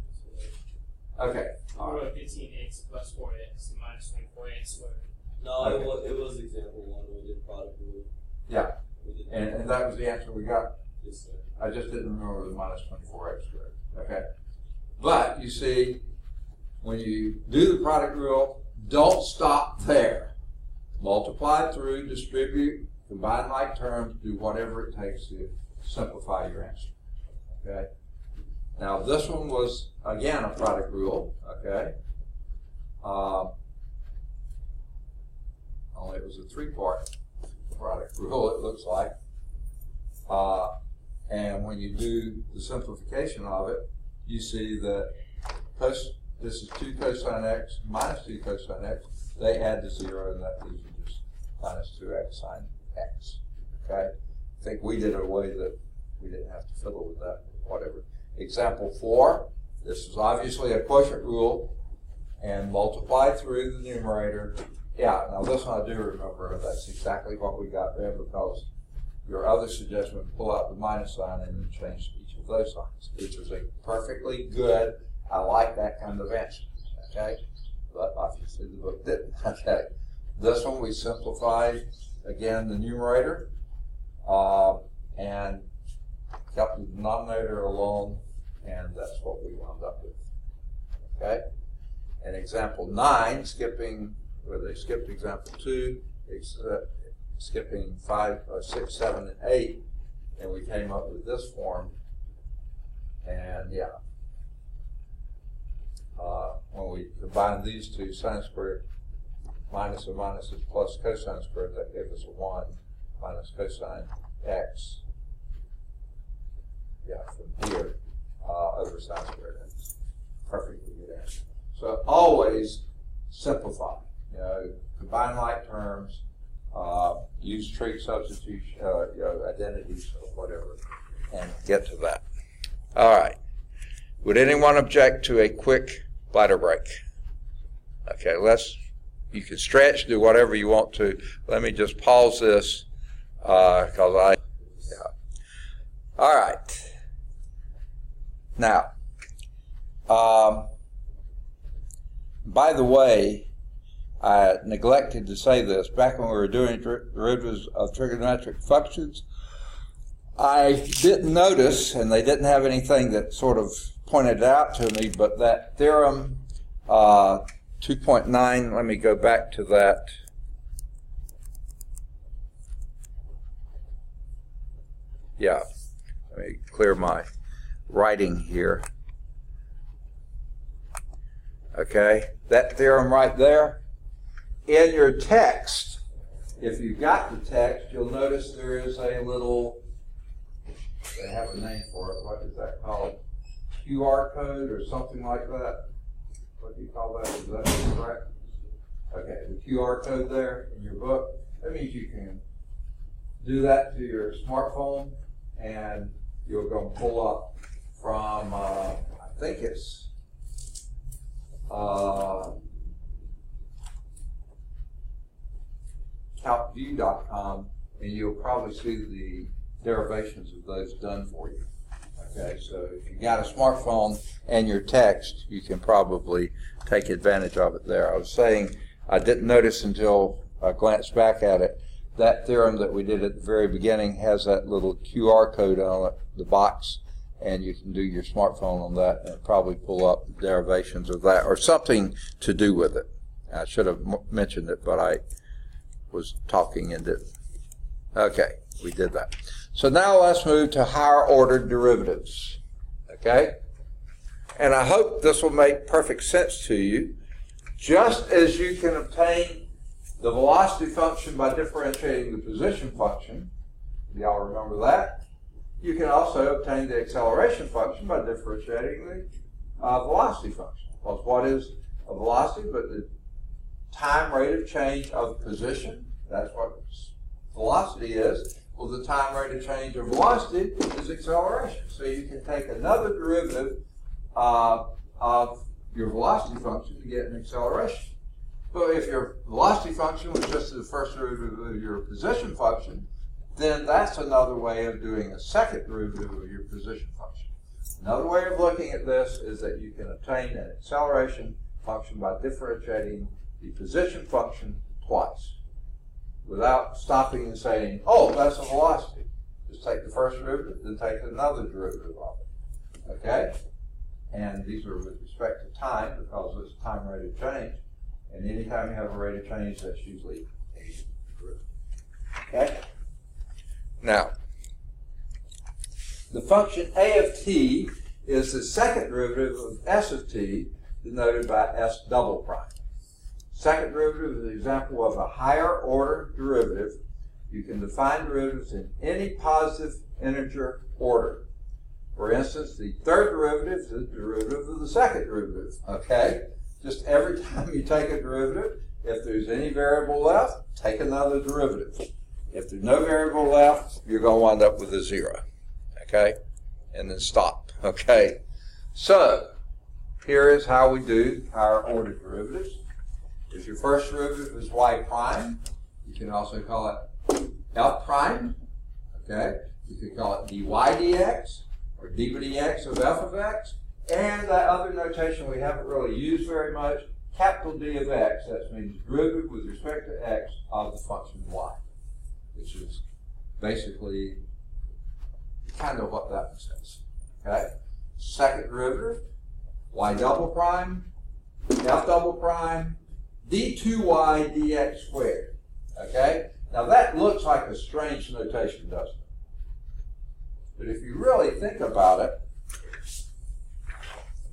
Okay. You All right. wrote 15x plus 4x and minus 24x squared. No, Okay. it was example 1 when we did product rule. Yeah, We did and that was the answer we got. Yes, sir. I just didn't remember the minus 24x squared. Okay. But you see, when you do the product rule, don't stop there. Multiply through, distribute, combine like terms, do whatever it takes to simplify your answer. Okay. Now this one was again a product rule. Okay. Only it was a 3-part product rule. It looks like. And when you do the simplification of it, you see that this is 2 cosine x minus 2 cosine x. They add to 0, and that leaves you just minus 2x sine x. Okay? I think we did it a way that we didn't have to fiddle with that, whatever. Example 4, this is obviously a quotient rule, and multiply through the numerator. Yeah, now this one I do remember. That's exactly what we got there, because your other suggestion would pull out the minus sign and then change each of those signs, which is a perfectly good, I like that kind of answer, okay? But obviously the book didn't, okay? This one we simplified, again, the numerator, and kept the denominator alone, and that's what we wound up with, okay? And example 9, where they skipped example 2, skipping 5, 6, 7, and 8, and we came up with this form. And yeah, when we combine these two, sine squared minus a minus is plus cosine squared, that gave us a 1 minus cosine x. Yeah, from here over sine squared x. Perfectly good answer. So always simplify. Combine like terms. Use trig substitution, identities or whatever, and get to that. All right. Would anyone object to a quick bladder break? Okay, you can stretch, do whatever you want to. Let me just pause this because All right. Now, by the way, I neglected to say this. Back when we were doing derivatives of trigonometric functions, I didn't notice, and they didn't have anything that sort of pointed it out to me, but that theorem 2.9, let me go back to that. Yeah, let me clear my writing here. Okay, that theorem right there. In your text, if you've got the text, you'll notice there is a little, they have a name for it, what is that called? QR code or something like that? What do you call that? Is that correct? Okay, the QR code there in your book, that means you can do that to your smartphone and you're going to pull up from, I think it's, calcview.com, and you'll probably see the derivations of those done for you. Okay, so if you got a smartphone and your text, you can probably take advantage of it there. I was saying I didn't notice until I glanced back at it. That theorem that we did at the very beginning has that little QR code on it, the box, and you can do your smartphone on that and probably pull up derivations of that or something to do with it. I should have mentioned it, but I was talking and didn't. Okay, we did that. So now let's move to higher ordered derivatives. Okay? And I hope this will make perfect sense to you. Just as you can obtain the velocity function by differentiating the position function, y'all remember that? You can also obtain the acceleration function by differentiating the velocity function. Well, what is a velocity but the time rate of change of position? That's what velocity is. Well, the time rate of change of velocity is acceleration. So you can take another derivative of your velocity function to get an acceleration. But if your velocity function was just the first derivative of your position function, then that's another way of doing a second derivative of your position function. Another way of looking at this is that you can obtain an acceleration function by differentiating the position function twice without stopping and saying, oh, that's a velocity. Just take the first derivative, then take another derivative of it. Okay? And these are with respect to time because it's time rate of change. And anytime you have a rate of change, that's usually a derivative. Okay? Now, the function a of t is the second derivative of s of t, denoted by s double prime. Second derivative is an example of a higher order derivative. You can define derivatives in any positive integer order. For instance, the third derivative is the derivative of the second derivative. Okay? Just every time you take a derivative, if there's any variable left, take another derivative. If there's no variable left, you're going to wind up with a 0. Okay? And then stop. Okay? So, here is how we do higher order derivatives. If your first derivative is y prime, you can also call it f prime. Okay? You could call it dy dx or d by dx of f of x. And that other notation we haven't really used very much, capital D of x. That means derivative with respect to x of the function y, which is basically kind of what that says. Okay? Second derivative, y double prime, f double prime, d2y dx squared. Okay? Now that looks like a strange notation, doesn't it? But if you really think about it,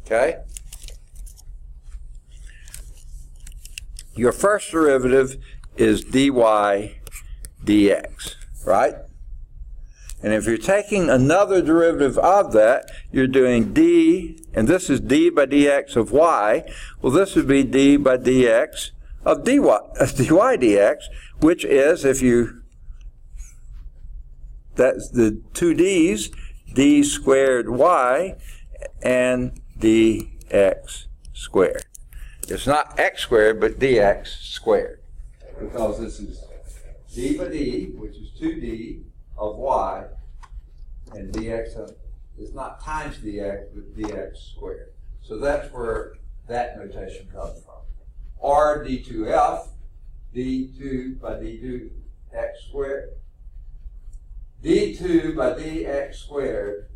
okay, your first derivative is dy dx, right? And if you're taking another derivative of that, you're doing d, and this is d by dx of y. Well, this would be d by dx of dy dx, which is, if you, that's the two d's, d squared y and dx squared. It's not x squared, but dx squared, because this is d by d, which is 2d of y, and dx is not times dx, but dx squared. So that's where that notation comes from. Or d2f, d2 by d2 x squared, d2 by dx squared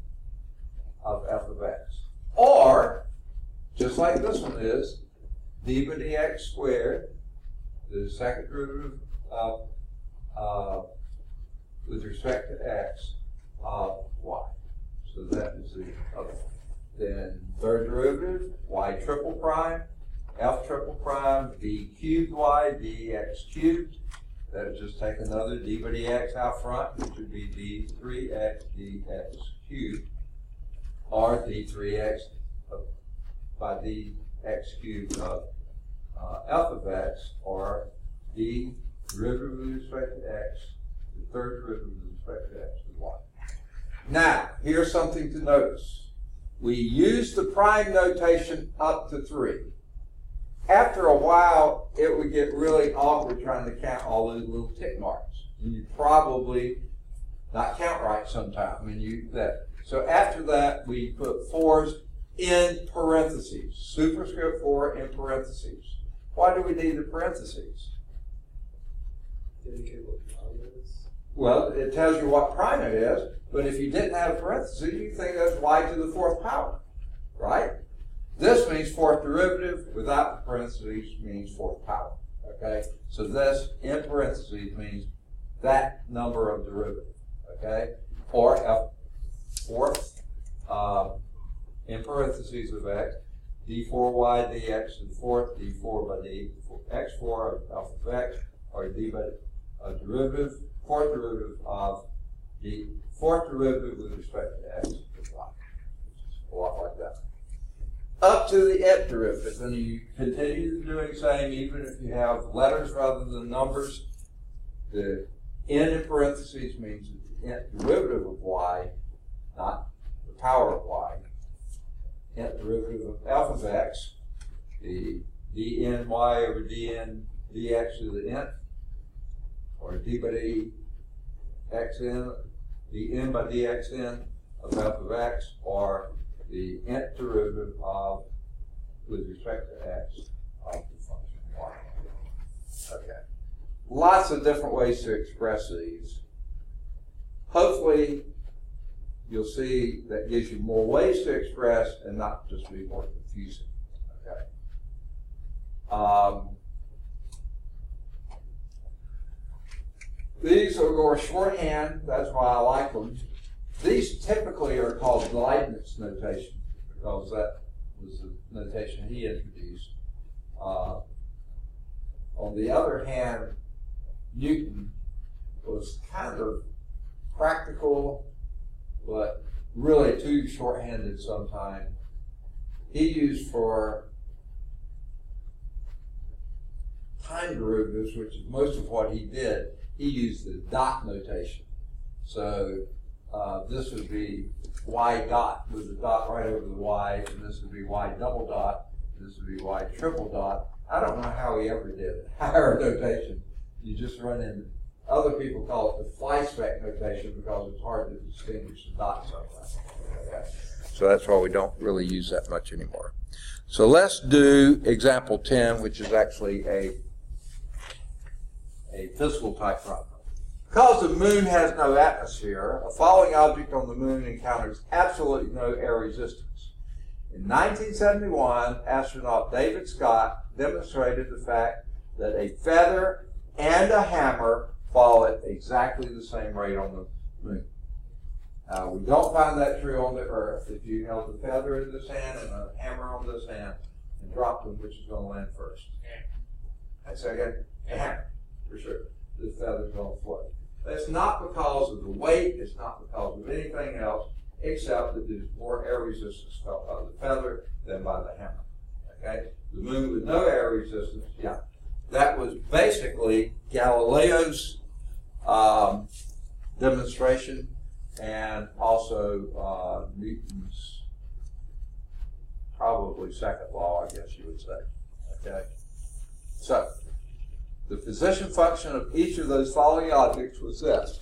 of f of x. Or, just like this one is, d by dx squared, the second derivative of with respect to x of y. So that is the other one. Then third derivative, y triple prime, f triple prime, d cubed y, dx cubed. That would just take another d by dx out front, which would be d3x dx cubed, or d3x by dx cubed of f of x, or d derivative with respect to x, the third derivative with respect to x is y. Now, here's something to notice. We use the prime notation up to 3. After a while, it would get really awkward trying to count all those little tick marks. And you probably not count right sometime. So after that, we put 4s in parentheses. Superscript 4 in parentheses. Why do we need the parentheses? Indicate what the value is. Well, it tells you what prime it is, but if you didn't have parentheses, you think that's y to the fourth power, right? This means fourth derivative. Without the parentheses means fourth power, okay? So this, in parentheses, means that number of derivative, okay? Or f fourth, in parentheses of x, d4y dx to the fourth, d4 by dx4 of alpha of x, or d by derivative, fourth derivative of the fourth derivative with respect to x is y. A lot like that. Up to the nth derivative, and you continue doing the same even if you have letters rather than numbers. The n in parentheses means the nth derivative of y, not the power of y. Nth derivative of alpha of x, the dny over dn dx to the nth, or d by dxn, dn by dxn of alpha of x, or the nth derivative of, with respect to x, of the function y. Okay. Lots of different ways to express these. Hopefully, you'll see that gives you more ways to express and not just be more confusing. Okay. These are more shorthand. That's why I like them. These typically are called Leibniz notation because that was the notation he introduced. On the other hand, Newton was kind of practical, but really too shorthanded sometimes. He used for time derivatives, which is most of what he did, he used the dot notation. So this would be y dot with the dot right over the y, and this would be y double dot, and this would be y triple dot. I don't know how he ever did higher notation. You just run in, other people call it the fly-speck notation because it's hard to distinguish the dots sometimes. Okay. So that's why we don't really use that much anymore. So let's do example 10, which is actually a physical type problem. Because the moon has no atmosphere, a falling object on the moon encounters absolutely no air resistance. In 1971, astronaut David Scott demonstrated the fact that a feather and a hammer fall at exactly the same rate on the moon. We don't find that true on the Earth. If you held a feather in this hand and a hammer on this hand and dropped them, which is going to land first? I say again, a hammer, for sure. The feather's going to float. That's not because of the weight, it's not because of anything else, except that there's more air resistance felt by the feather than by the hammer. Okay? The moon with no air resistance, yeah. That was basically Galileo's demonstration and also Newton's probably second law, I guess you would say. Okay? So, the position function of each of those following objects was this.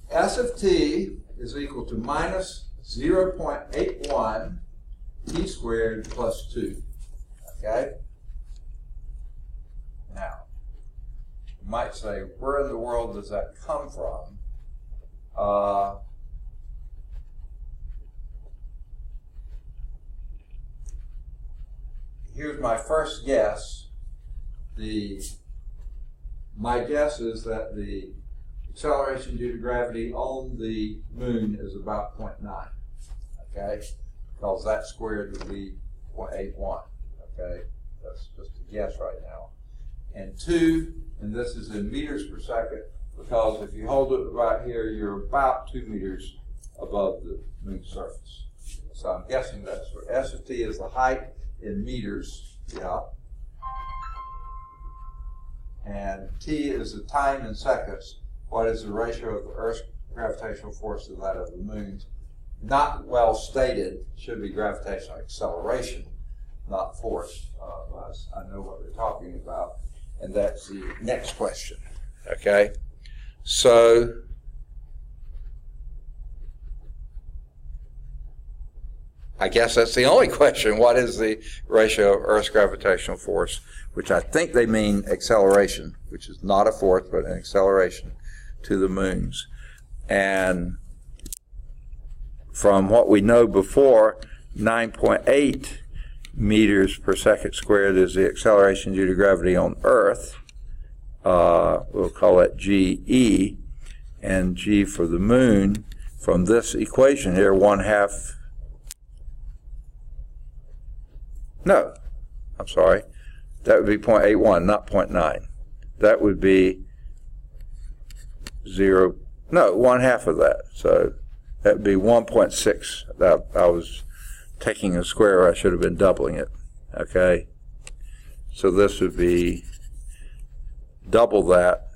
S of t is equal to minus 0.81 t squared plus 2. Okay? Now, you might say, where in the world does that come from? Here's my first guess. My guess is that the acceleration due to gravity on the moon is about 0.9, okay? Because that squared would be 0.81, okay? That's just a guess right now. And 2, and this is in meters per second, because if you hold it right here, you're about 2 meters above the moon's surface. So I'm guessing that's where S of t is the height in meters, yeah. And t is the time in seconds. What is the ratio of the Earth's gravitational force to that of the moon's? Not well stated. Should be gravitational acceleration, not force. I know what they're talking about. And that's the next question. Okay? So, I guess that's the only question. What is the ratio of Earth's gravitational force, which I think they mean acceleration, which is not a force, but an acceleration, to the moons. And from what we know before, 9.8 meters per second squared is the acceleration due to gravity on Earth. We'll call it GE, and G for the moon, from this equation here, 1/2, no, I'm sorry, that would be 0.81, not 0.9. That would be 1/2 of that, so that would be 1.6. I was taking a square, I should have been doubling it, okay? So this would be double that,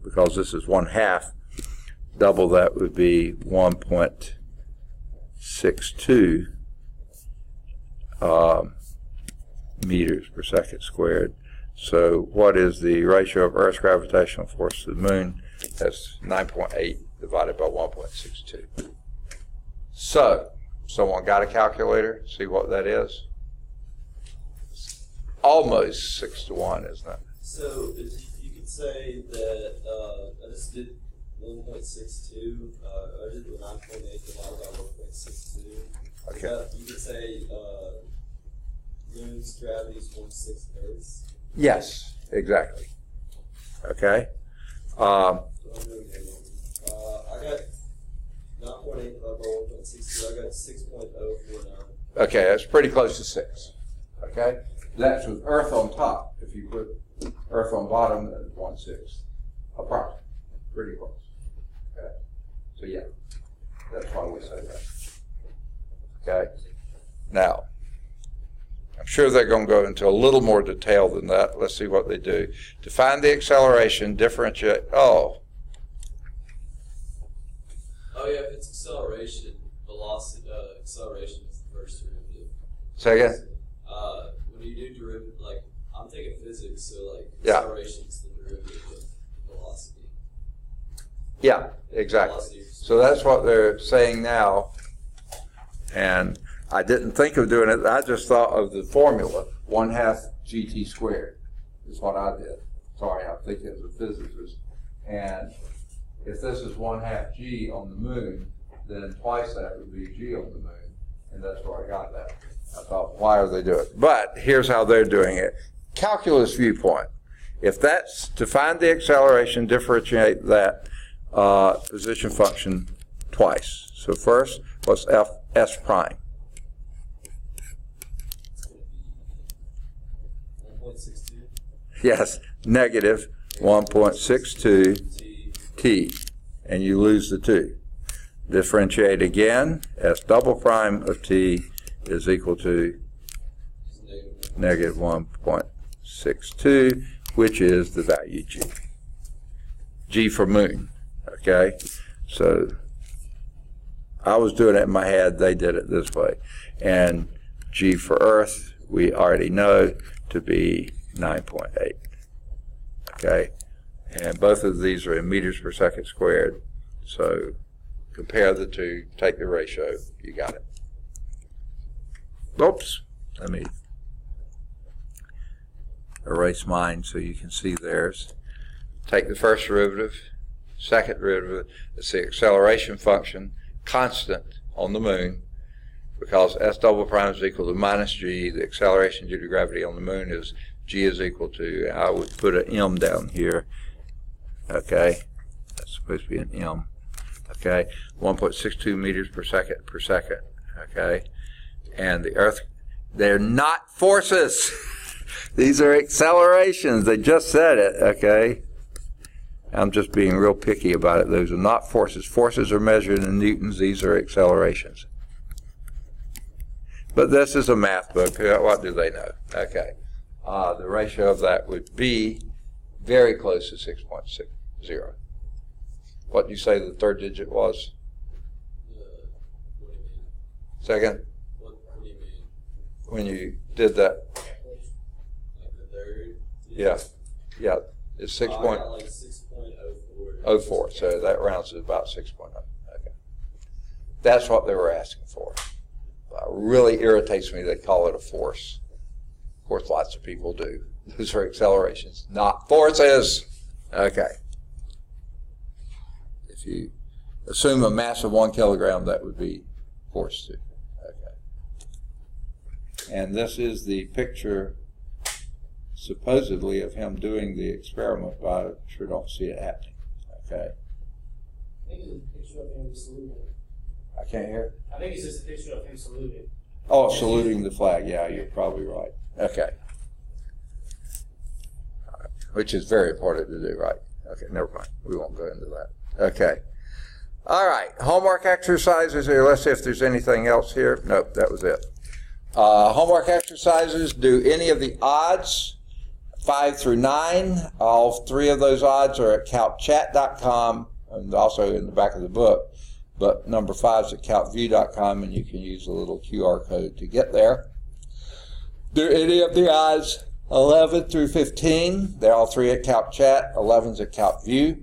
because this is 1/2, double that would be 1.62 meters per second squared. So what is the ratio of Earth's gravitational force to the moon? That's 9.8 divided by 1.62. So, someone got a calculator? See what that is? Almost 6 to 1, isn't it? So you could say that I just did 1.62. I did the 9.8 divided by 1.62. Okay. You could say moon's gravity is 1/6 Earth's. Yes, exactly. Okay. I got 9.8 divided by 1.62. I got 6.049. Okay, that's pretty close to 6. Okay? That's with Earth on top. If you put Earth on bottom, then 1/6. Approximately. Pretty close. Okay? So yeah, that's why we say that. Okay? Now, I'm sure they're going to go into a little more detail than that. Let's see what they do. To find the acceleration, differentiate. Oh yeah, if it's acceleration, velocity, acceleration is the first derivative. Say again? When you do derivative, like, I'm taking physics, so like, Yeah. acceleration is the derivative of velocity. Yeah, exactly. So that's what they're saying now. And I didn't think of doing it. I just thought of the formula, 1/2 GT squared is what I did. Sorry, I'm thinking as a physicist. And if this is 1/2 G on the moon, then twice that would be G on the moon. And that's where I got that. I thought, why are they doing it? But here's how they're doing it. Calculus viewpoint. If that's to find the acceleration, differentiate that position function twice. So first, what's S prime? 1.62. Yes, negative 1.62 t, and you lose the 2. Differentiate again, S double prime of t is equal to negative 1.62, which is the value G. G for moon, okay? So I was doing it in my head, they did it this way. And G for Earth, we already know to be 9.8, okay? And both of these are in meters per second squared. So compare the two, take the ratio, you got it. Oops, let me erase mine so you can see theirs. Take the first derivative, second derivative, it's the acceleration function, constant on the moon, because S double prime is equal to minus G. The acceleration due to gravity on the moon is G is equal to, I would put an M down here, okay? That's supposed to be an M, okay? 1.62 meters per second, okay? And the Earth, they're not forces. These are accelerations. They just said it, okay? I'm just being real picky about it. Those are not forces. Forces are measured in newtons. These are accelerations. But this is a math book. What do they know? Okay. The ratio of that would be very close to 6.60. What do you say the third digit was? What do you mean? Second? What do you mean? When you did that? Like the third? Yeah. Yeah. It's 6. I got like 6.04. 04, so that rounds to about 6.0. Okay. That's what they were asking for. Really irritates me they call it a force. Of course, lots of people do. Those are accelerations, not forces. Okay. If you assume a mass of 1 kilogram, that would be force 2. Okay. And this is the picture, supposedly, of him doing the experiment, but I sure don't see it happening. Okay. I think it's a picture of him saluting. I can't hear. I think it's just a picture of him saluting. Oh, saluting the flag. Yeah, you're probably right. Okay. All right. Which is very important to do, right? Okay, never mind. We won't go into that. Okay. All right. Homework exercises here. Let's see if there's anything else here. Nope, that was it. Homework exercises. Do any of the odds, 5 through 9. All 3 of those odds are at calcchat.com and also in the back of the book. But number 5 is at calcview.com, and you can use a little QR code to get there. Do any of the odds 11 through 15. They're all 3 at CalcChat. 11's at CalcView.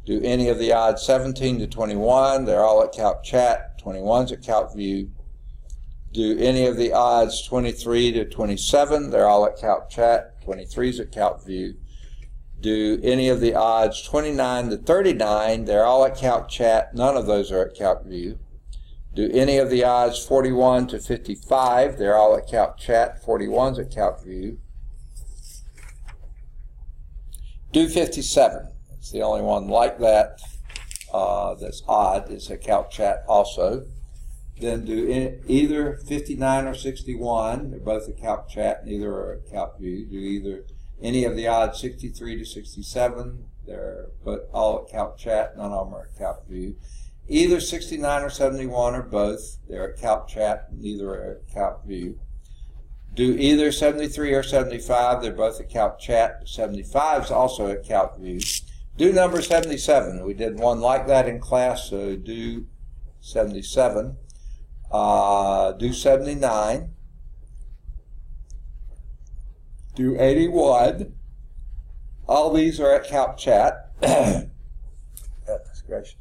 Do any of the odds 17 to 21. They're all at CalcChat. 21's at CalcView. Do any of the odds 23 to 27. They're all at CalcChat. 23's at CalcView. Do any of the odds 29 to 39. They're all at CalcChat. None of those are at CalcView. Do any of the odds 41 to 55. They're all at CalcChat. 41's at CalcView. Do 57. It's the only one like that that's odd. It's at CalcChat also. Then do either 59 or 61. They're both at CalcChat. Neither are at CalcView. Do either any of the odds 63 to 67. They're all at CalcChat. None of them are at CalcView. Either 69 or 71 or both. They're at CalcChat. Neither are at CalcView. Do either 73 or 75. They're both at CalcChat. 75 is also at CalcView. Do number 77. We did one like that in class, so do 77. Do 79. Do 81. All these are at CalcChat. Goodness gracious.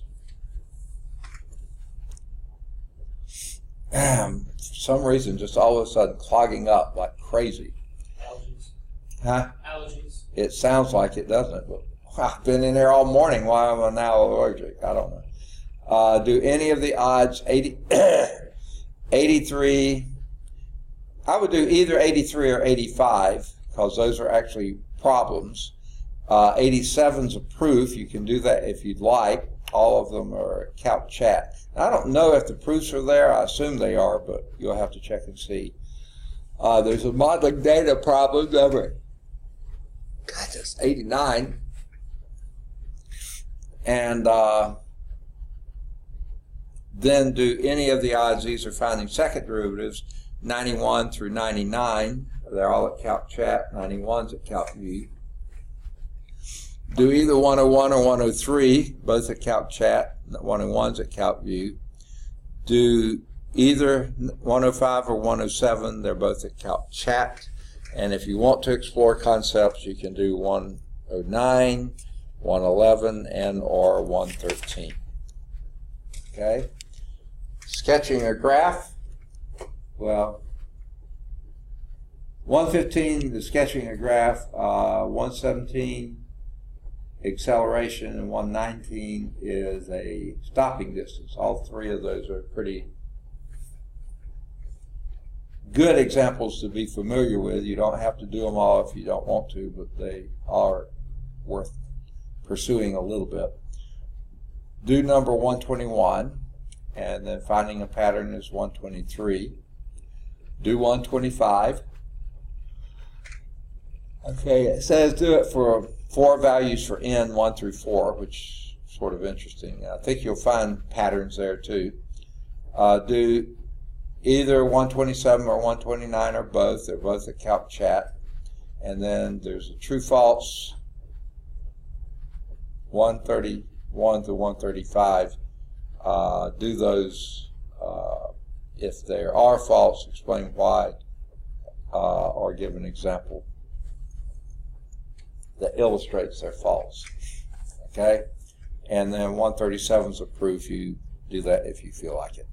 For some reason, just all of a sudden clogging up like crazy. Allergies. Huh? Allergies. It sounds like it, doesn't it? But I've been in there all morning. Why am I now allergic? I don't know. Do any of the odds 80, 83? I would do either 83 or 85 because those are actually problems. 87's a proof. You can do that if you'd like. All of them are CalcChat. I don't know if the proofs are there. I assume they are, but you'll have to check and see. There's a modeling data problem number. God, that's 89. And then do any of the odds. These are finding second derivatives, 91 through 99. They're all at CalcChat. 91's at CalcView. Do either 101 or 103, both at CalcChat. 101's at CalcView. Do either 105 or 107. They're both at CalcChat. And if you want to explore concepts, you can do 109, 111, and or 113. Okay? Sketching a graph. Well, 115 is sketching a graph. 117 acceleration, and 119 is a stopping distance. All 3 of those are pretty good examples to be familiar with. You don't have to do them all if you don't want to, but they are worth pursuing a little bit. Do number 121, and then finding a pattern is 123. Do 125. Okay, it says do it for 4 values for n, 1 through 4, which is sort of interesting. I think you'll find patterns there too. Do either 127 or 129 or both. They're both at CalcChat. And then there's a true false, 131 to 135. Do those. If they are false, explain why, or give an example that illustrates they're false. Okay? And then 137 is a proof. You do that if you feel like it.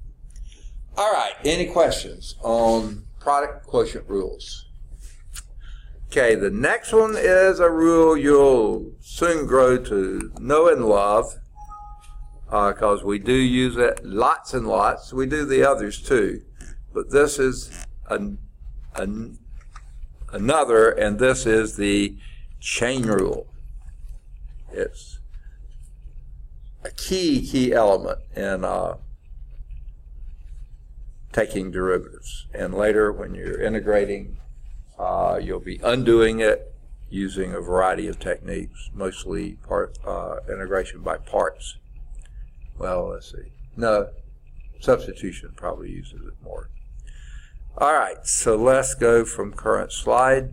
All right, any questions on product quotient rules? Okay, the next one is a rule you'll soon grow to know and love. because we do use it lots and lots. We do the others too, but this is another, and this is the chain rule. It's a key element in taking derivatives. And later, when you're integrating, you'll be undoing it using a variety of techniques, mostly integration by parts. Well, let's see. No, substitution probably uses it more. All right, so let's go from current slide.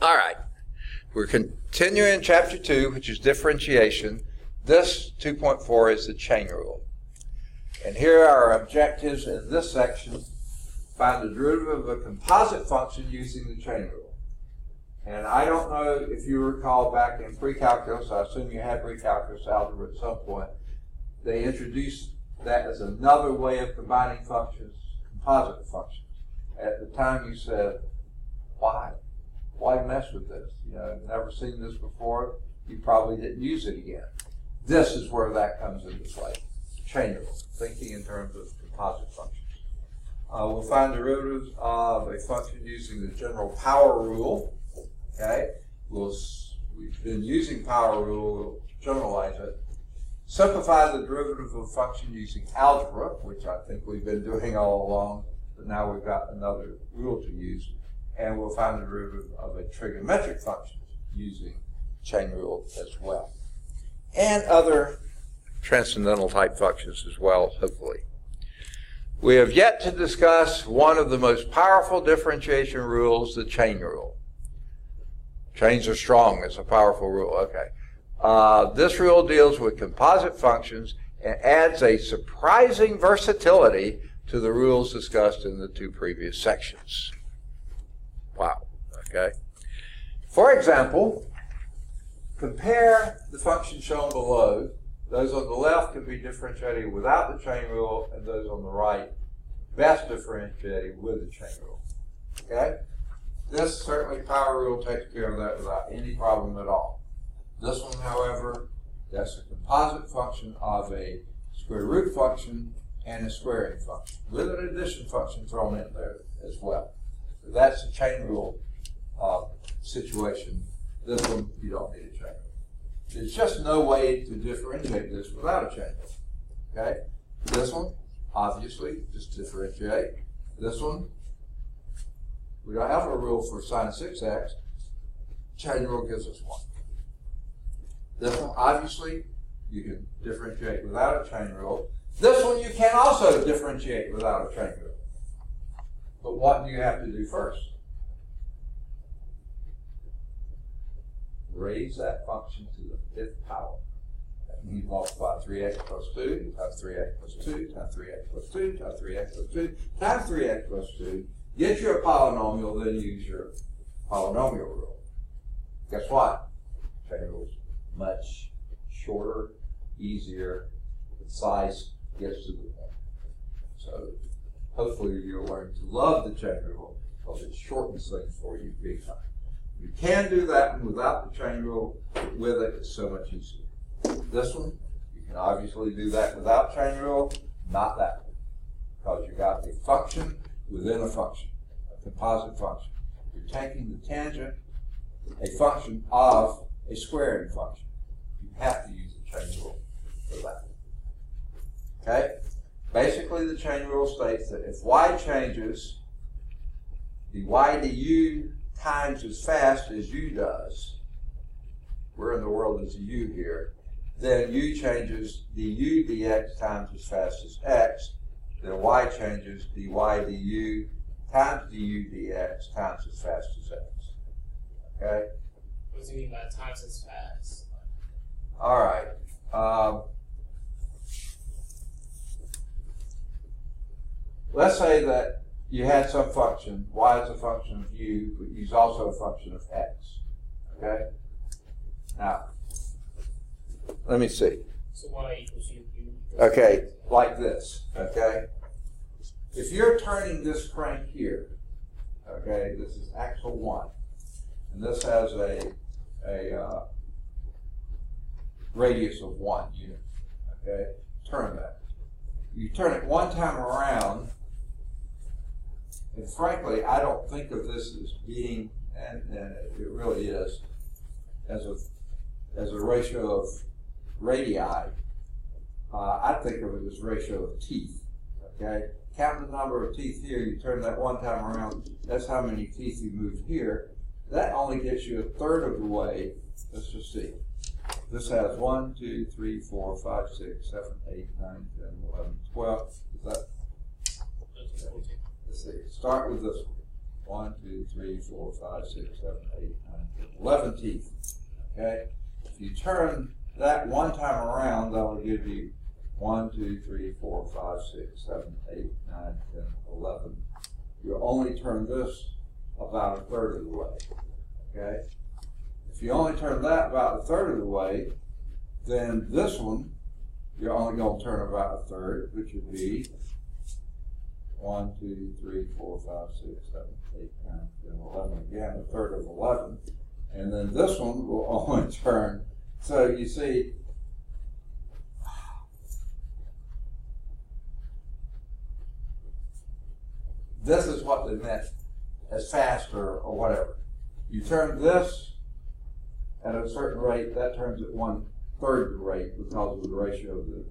All right, we're continuing chapter 2, which is differentiation. This 2.4 is the chain rule. And here are our objectives in this section. Find the derivative of a composite function using the chain rule. And I don't know if you recall back in pre-calculus, I assume you had pre-calculus algebra at some point, they introduced that as another way of combining functions, composite functions. At the time you said, why? Why mess with this? You know, I've never seen this before. You probably didn't use it again. This is where that comes into play. Chain rule, thinking in terms of composite functions. We'll find derivatives of a function using the general power rule. Okay, we've been using power rule. We'll generalize it. Simplify the derivative of a function using algebra, which I think we've been doing all along, but now we've got another rule to use. And we'll find the derivative of a trigonometric function using chain rule as well. And other transcendental type functions as well, hopefully. We have yet to discuss one of the most powerful differentiation rules, the chain rule. Chains are strong. It's a powerful rule. Okay. This rule deals with composite functions and adds a surprising versatility to the rules discussed in the 2 previous sections. Wow. Okay. For example, compare the functions shown below. Those on the left can be differentiated without the chain rule, and those on the right best differentiated with the chain rule. Okay? This certainly power rule takes care of that without any problem at all. This one, however, that's a composite function of a square root function and a squaring function, with an addition function thrown in there as well. So that's a chain rule situation. This one, you don't need a chain rule. There's just no way to differentiate this without a chain rule. Okay? This one, obviously, just differentiate. This one, we don't have a rule for sine 6x. Chain rule gives us 1. This one, obviously, you can differentiate without a chain rule. This one you can also differentiate without a chain rule. But what do you have to do first? Raise that function to the 5th power. That means multiply 3x plus 2 times 3x plus 2 times 3x plus 2 times 3x plus 2 times 3x plus 2. Get your polynomial, then use your polynomial rule. Guess what? Chain rule's much shorter, easier, the size gets to the point. So hopefully you'll learn to love the chain rule because it shortens things for you big time. You can do that one without the chain rule. With it, it's so much easier. This one, you can obviously do that without chain rule, not that one. Because you got a function within a function, a composite function. You're taking the tangent, a function of a squaring function. You have to use the chain rule for that. Okay? Basically, the chain rule states that if y changes, the y du times as fast as u does, where in the world is the u here, then u changes du dx times as fast as x, then y changes dy du times du dx times as fast as x. Okay? What does he mean by times as fast? All right. Let's say that you had some function, y is a function of u, but u is also a function of x. Okay? Now, let me see. So y equals u. Okay, like this. Okay? If you're turning this crank here, okay, this is axle 1, and this has a radius of 1 unit. Okay, turn that. You turn it one time around, and frankly, I don't think of this as being, and it really is, as a ratio of radii. I think of it as a ratio of teeth. Okay, count the number of teeth here. You turn that one time around. That's how many teeth you moved here. That only gets you a third of the way. Let's just see. This has 1, 2, 3, 4, 5, 6, 7, 8, 9, 10, 11, 12. Is that? Let's see. Start with this one. 1, 2, 3, 4, 5, 6, 7, 8, 9, 10, 11 teeth. Okay? If you turn that one time around, that will give you 1, 2, 3, 4, 5, 6, 7, 8, 9, 10, 11. You only turn this about a third of the way. Okay? If you only turn that about a third of the way, then this one, you're only going to turn about a third, which would be 1, 2, 3, 4, 5, 6, 7, 8, 9, 10, 11. Again, a third of 11. And then this one will only turn. So you see, this is what they meant as fast or whatever. You turn this at a certain rate, that turns at 1/3 the rate because of the ratio of the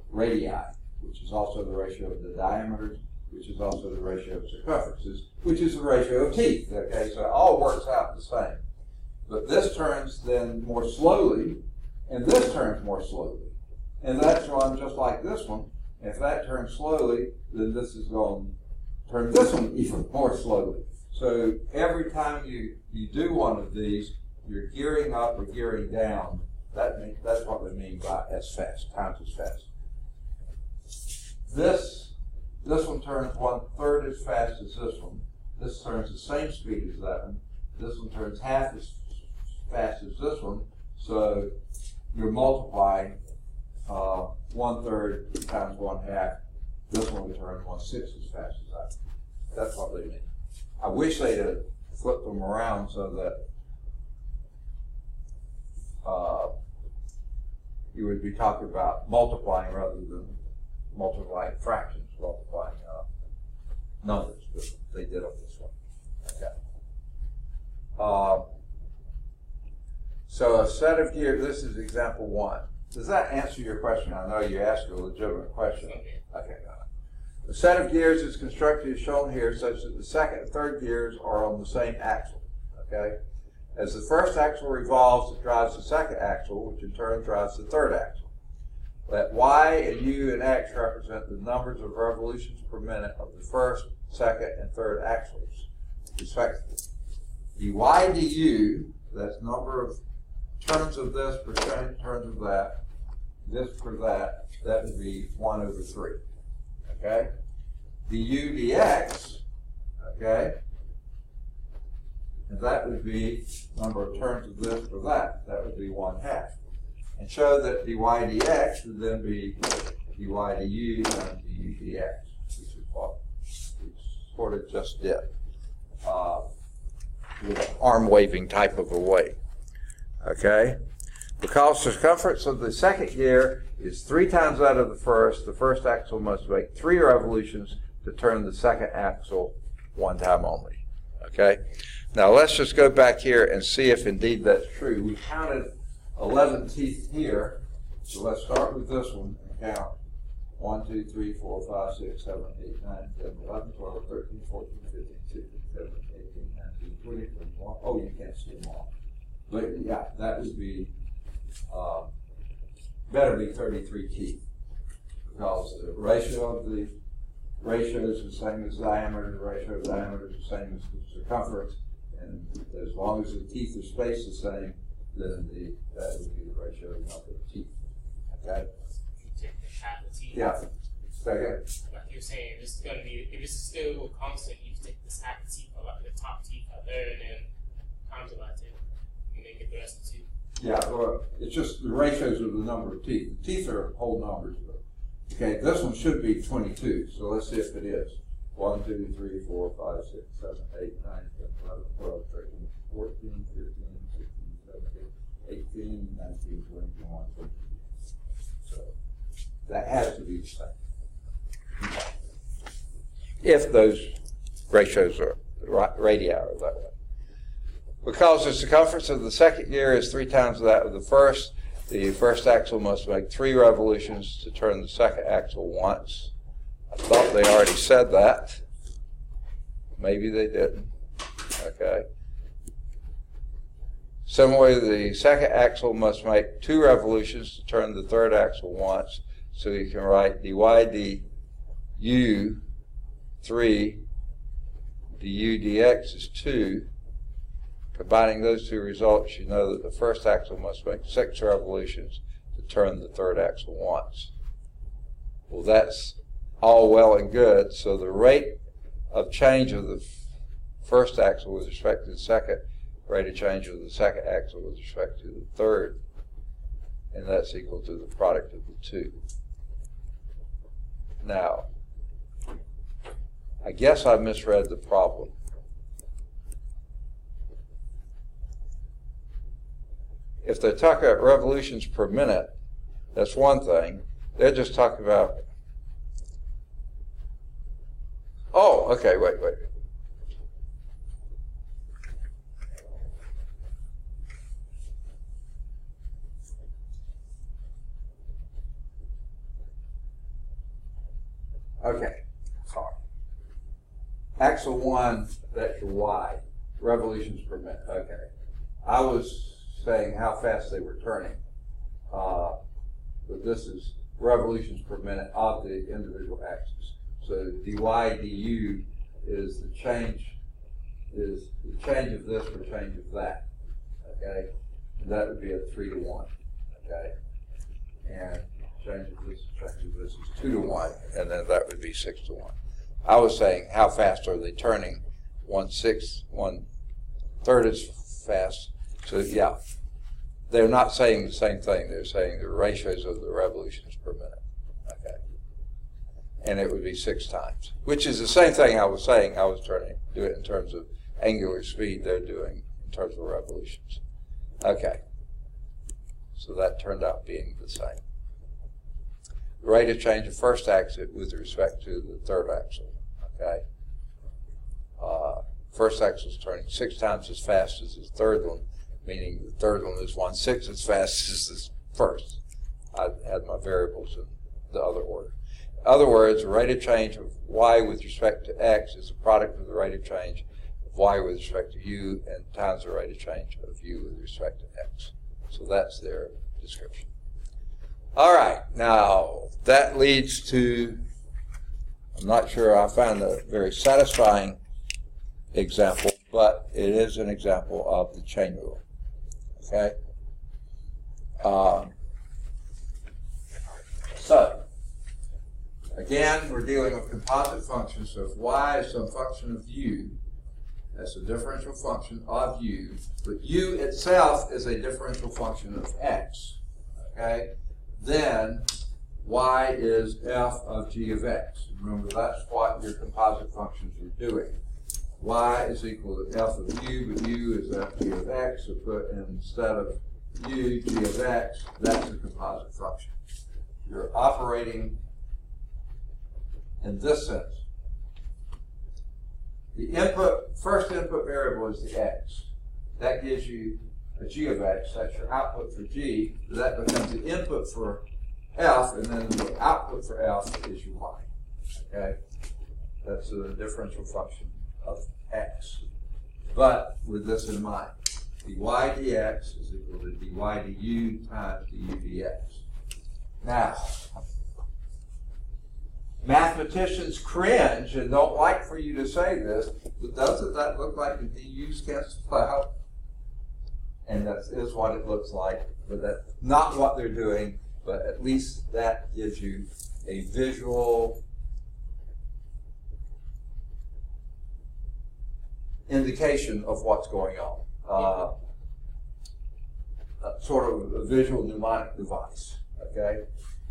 radii, which is also the ratio of the diameters, which is also the ratio of circumferences, which is the ratio of teeth. Okay, so it all works out the same. But this turns then more slowly, and this turns more slowly. And that's one just like this one. If that turns slowly, then this is going to turn this one even more slowly. So every time you do one of these, you're gearing up or gearing down. That's what they mean by as fast, times as fast. This one turns 1/3 as fast as this one. This turns the same speed as that one. This one turns half as fast as this one. So you're multiplying 1/3 times 1/2. This one will turn 1/6 as fast as that. That's what they mean. I wish they'd have flipped them around so that you would be talking about multiplying rather than multiplying fractions, multiplying numbers, but they did on this one. Okay. So a set of gears, this is example 1. Does that answer your question? I know you asked a legitimate question. Okay. The set of gears is constructed as shown here such that the second and third gears are on the same axle. Okay? As the first axle revolves, it drives the second axle, which in turn drives the third axle. Let Y and U and X represent the numbers of revolutions per minute of the first, second, and third axles, respectively. dy du, that's number of turns of this per turns of that, this per that would be 1/3. Okay? du dx, okay, and that would be number of turns of this per that would be 1/2. And show that dy dx would then be dy du times du dx, which is what we sort of just did. With an arm waving type of a way. Okay? Because the circumference of the second gear is 3 times that of the first axle must make 3 revolutions to turn the second axle 1 time only. Okay? Now let's just go back here and see if indeed that's true. We counted 11 teeth here, so let's start with this one and count 1, 2, 3, 4, 5, 6, 7, 8, 9, 10, 11, 12, 13, 14, 15, 16, 17, 18, 19, 20, 21. Oh, you can't see them all. But yeah, that would be, better be 33 teeth, because the ratio of the ratio is the same as diameter, the ratio of diameter is the same as the circumference, and as long as the teeth are spaced the same, then that would be the ratio of the number of teeth. Okay? You take the half the teeth. Yeah. Second. Like you're saying, this is gonna be, if this is still constant, you take this half the teeth, like the top teeth out there, and then times it by 10, and then get the rest of the teeth. Yeah, well, it's just the ratios of the number of teeth. The teeth are whole numbers. Okay, this one should be 22, so let's see if it is. 1, 2, 3, 4, 5, 6, 7, 8, 9, 10, 11, 12, 13, 14, 15, 16, 17, 18, 19, 20, 21, 22. So that has to be the same. If those ratios are radii are that way. Because the circumference of the second gear is 3 times that of the first axle must make 3 revolutions to turn the second axle once. I thought they already said that. Maybe they didn't. Okay. Similarly, the second axle must make 2 revolutions to turn the third axle once. So you can write dy du 3, du dx is 2. Combining those 2 results, you know that the first axle must make 6 revolutions to turn the third axle once. Well, that's all well and good. So the rate of change of the first axle with respect to the second, rate of change of the second axle with respect to the third, and that's equal to the product of the 2. Now, I guess I misread the problem. If they're talking about revolutions per minute, that's one thing. They're just talking about, oh, okay, wait. Okay, sorry. Axle 1, that's your Y, revolutions per minute. Okay. I was saying how fast they were turning. But this is revolutions per minute of the individual axes. So dy du is the change of this for change of that. Okay? And that would be a 3 to 1. Okay? And change of this is 2 to 1, and then that would be 6 to 1. I was saying how fast are they turning? 1/3 is fast. So yeah, they're not saying the same thing. They're saying the ratios of the revolutions per minute. Okay, and it would be 6 times, which is the same thing I was saying. I was trying to do it in terms of angular speed. They're doing in terms of revolutions. Okay, so that turned out being the same. The rate of change of first axle with respect to the third axle. Okay, first axle is turning 6 times as fast as the third one, meaning the third one is 1/6 as fast as the first. I had my variables in the other order. In other words, the rate of change of y with respect to x is the product of the rate of change of y with respect to u and times the rate of change of u with respect to x. So that's their description. All right, now that leads to, I'm not sure I found a very satisfying example, but it is an example of the chain rule. Okay? So, again, we're dealing with composite functions. So if y is some function of u, that's a differential function of u, but u itself is a differential function of x. Okay? Then y is f of g of x. Remember, that's what your composite functions are doing. Y is equal to f of u, but u is f g of x. So put instead of u, g of x, that's a composite function. You're operating in this sense. The first input variable is the x. That gives you a g of x. That's your output for g. So that becomes the input for f, and then the output for f is your y. Okay? That's a differential function of x. But with this in mind, dy dx is equal to dy du times du dx. Now, mathematicians cringe and don't like for you to say this, but doesn't that look like a du's cancel out? And that is what it looks like, but that's not what they're doing, but at least that gives you a visual indication of what's going on. Sort of a visual mnemonic device. Okay?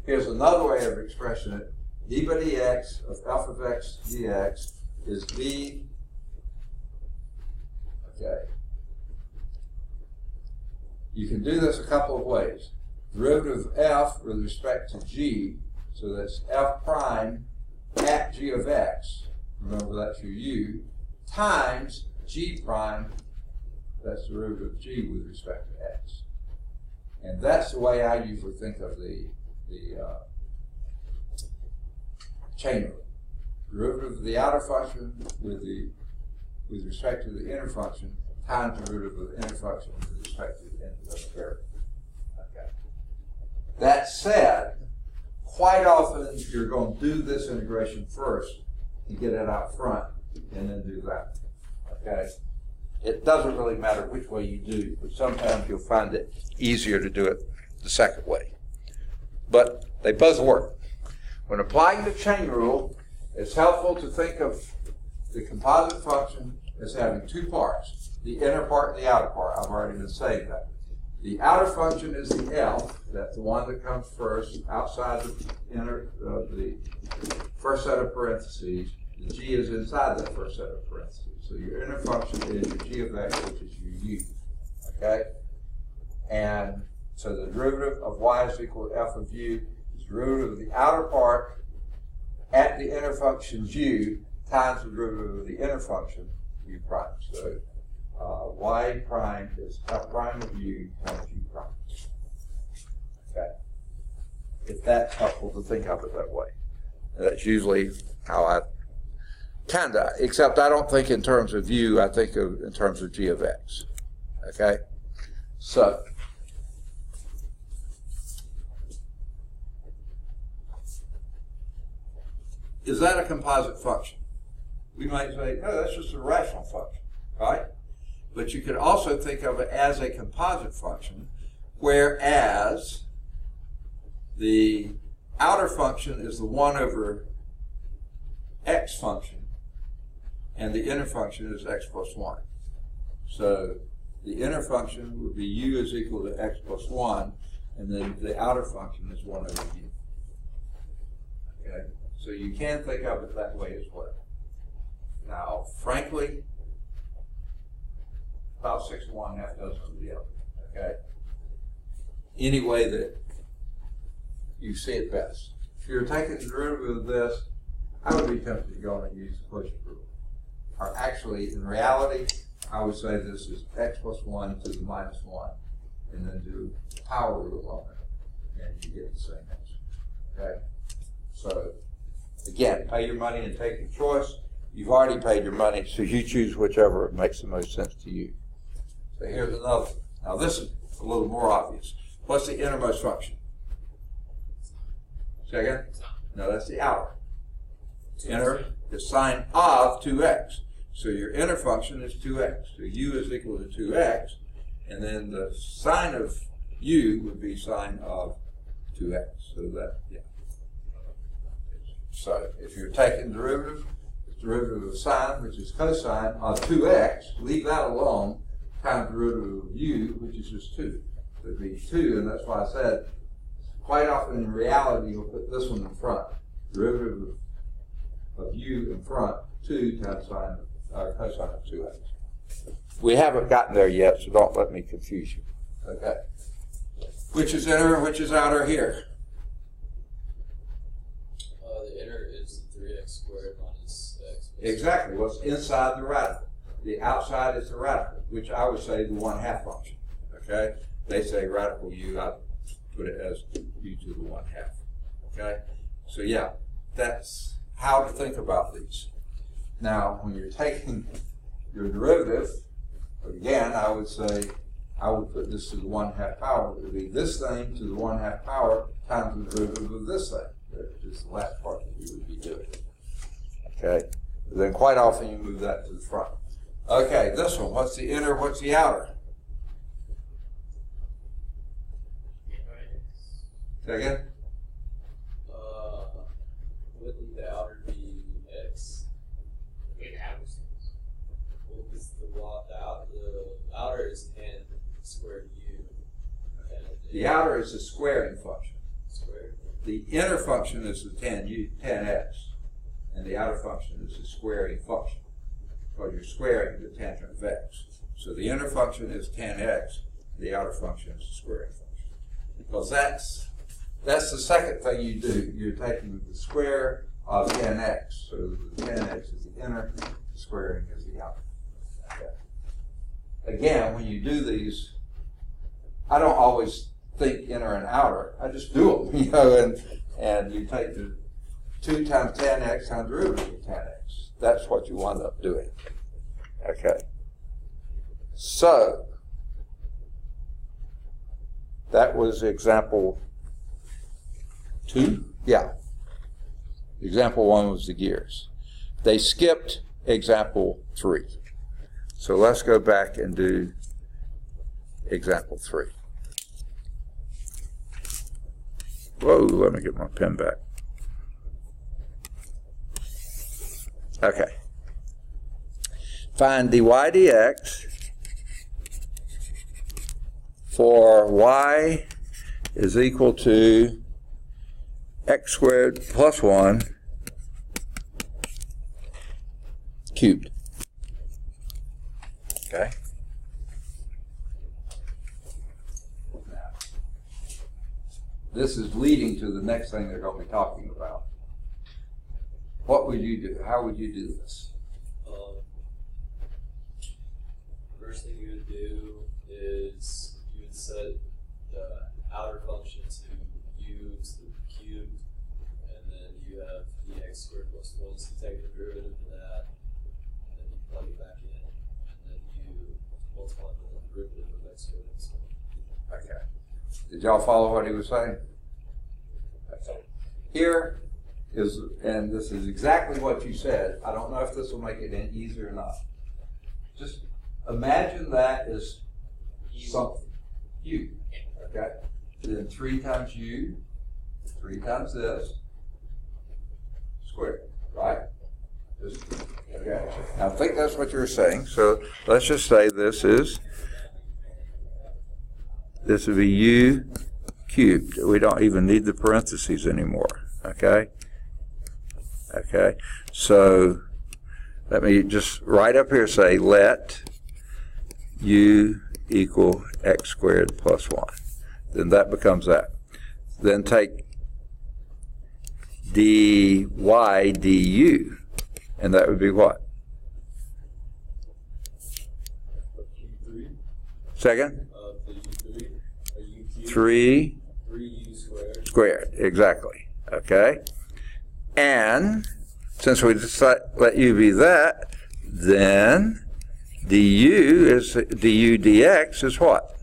Here's another way of expressing it. d by dx of f of x dx is d, okay, You can do this a couple of ways. Derivative of f with respect to g, so that's f prime at g of x, remember that's your u, times g prime, that's the derivative of g with respect to x. And that's the way I usually think of the chain rule. Derivative of the outer function with respect to the inner function times the derivative of the inner function with respect to the inner variable. Okay. That said, quite often you're going to do this integration first and get it out front and then do that. Okay? It doesn't really matter which way you do, but sometimes you'll find it easier to do it the second way. But they both work. When applying the chain rule, it's helpful to think of the composite function as having two parts, the inner part and the outer part. I've already been saying that. The outer function is the L, that's the one that comes first, outside the first set of parentheses. The G is inside that first set of parentheses. So your inner function is your G of x, which is your U. Okay? And so the derivative of y is equal to f of u is the derivative of the outer part at the inner function u times the derivative of the inner function u prime. So y prime is f prime of u times u prime. Okay? If that's helpful to think of it that way. That's usually how I kinda, except I don't think in terms of u, I think of in terms of g of x. Okay? So is that a composite function? We might say, no, that's just a rational function, right? But you could also think of it as a composite function, whereas the outer function is the 1 over x function, and the inner function is x plus 1. So the inner function would be u is equal to x plus 1, and then the outer function is 1 over u. Okay? So you can think of it that way as well. Now, frankly, about 6 to 1, half dozen of the other. Okay? Any way that you see it best. If you're taking the derivative of this, I would be tempted to go and use the quotient rule. Or actually, in reality, I would say this is x plus 1 to the minus 1, and then do power rule on it, and you get the same answer. Okay? So, again, pay your money and take your choice. You've already paid your money, so you choose whichever makes the most sense to you. So here's another. Now this is a little more obvious. What's the innermost function? Say again? No, that's the outer. Inner is sine of 2x. So your inner function is 2x. So u is equal to 2x, and then the sine of u would be sine of 2x. So that, yeah. So if you're taking derivative, it's derivative of sine, which is cosine of 2x, leave that alone, times derivative of u, which is just 2. It would be 2, and that's why I said, quite often in reality, you'll put this one in front. Derivative of u in front, 2 times sine, cosine of 2x. We haven't gotten there yet, so don't let me confuse you. Okay. Which is inner and which is outer here? The inner is 3x squared minus x. Exactly. What's inside the radical? The outside is the radical, which I would say the 1/2 function. Okay? They say radical u, I put it as u to the 1/2. Okay? So yeah, that's how to think about these. Now, when you're taking your derivative, again, I would say, I would put this to the 1/2 power. It would be this thing to the 1/2 power times the derivative of this thing. Which is the last part that we would be doing. Okay? Then quite often you move that to the front. Okay, this one, what's the inner, what's the outer? Say again? Wouldn't the outer be x? Well, because the outer is 10 squared u. The outer is the squaring function. Squared? The inner function is the 10x, and the outer function is the squaring function, because you're squaring the tangent of x. So the inner function is 10x, the outer function is the squaring function. Because that's the second thing you do. You're taking the square of 10x. So the 10x is the inner, the squaring is the outer. Okay. Again, when you do these, I don't always think inner and outer. I just do them, you know, and you take the 2 times 10x times the root of 10x. That's what you wind up doing. Okay. So, that was example 2? Yeah. Example 1 was the gears. They skipped example 3. So let's go back and do example 3. Whoa, let me get my pen back. Okay. Find dy dx for y is equal to x squared plus 1 cubed. Okay. Now, this is leading to the next thing they're going to be talking about. What would you do? How would you do this? First thing you would do is you would set the outer function to u to the cubed, and then you have dx squared plus 1, so you take the derivative of that, and then you plug it back in, and then you multiply the derivative of x squared plus 1. Okay. Did y'all follow what he was saying? Okay. Here is, and this is exactly what you said. I don't know if this will make it any easier or not. Just imagine that is something, u, okay? Then 3 times u, 3 times this, squared, right? Okay. Now I think that's what you're saying. So let's just say this would be u cubed. We don't even need the parentheses anymore, okay? Okay, so let me just right up here say let u equal x squared plus 1. Then that becomes that. Then take dy du, and that would be what? U3. Second? U3. 3 3u squared. Squared, exactly. Okay? And since we decide, let u be that, then du dx is what?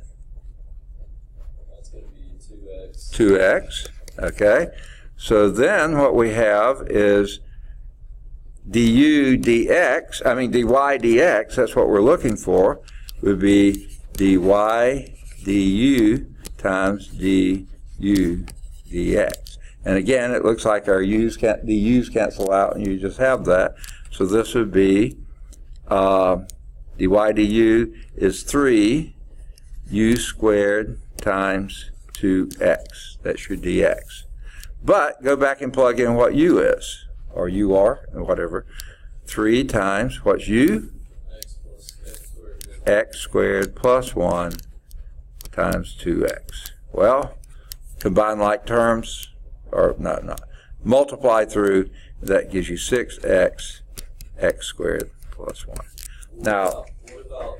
That's going to be 2x. 2x. Okay? So then what we have is dy dx, that's what we're looking for, would be dy du times du dx. And again, it looks like our the u's cancel out, and you just have that. So this would be dy du is 3 u squared times 2x. That's your dx. But go back and plug in what u is, or u are, or whatever. 3 times what's u? X squared plus 1 times 2x. Well, combine like terms, or not, multiply through, that gives you 6x, x squared plus 1. Now, what about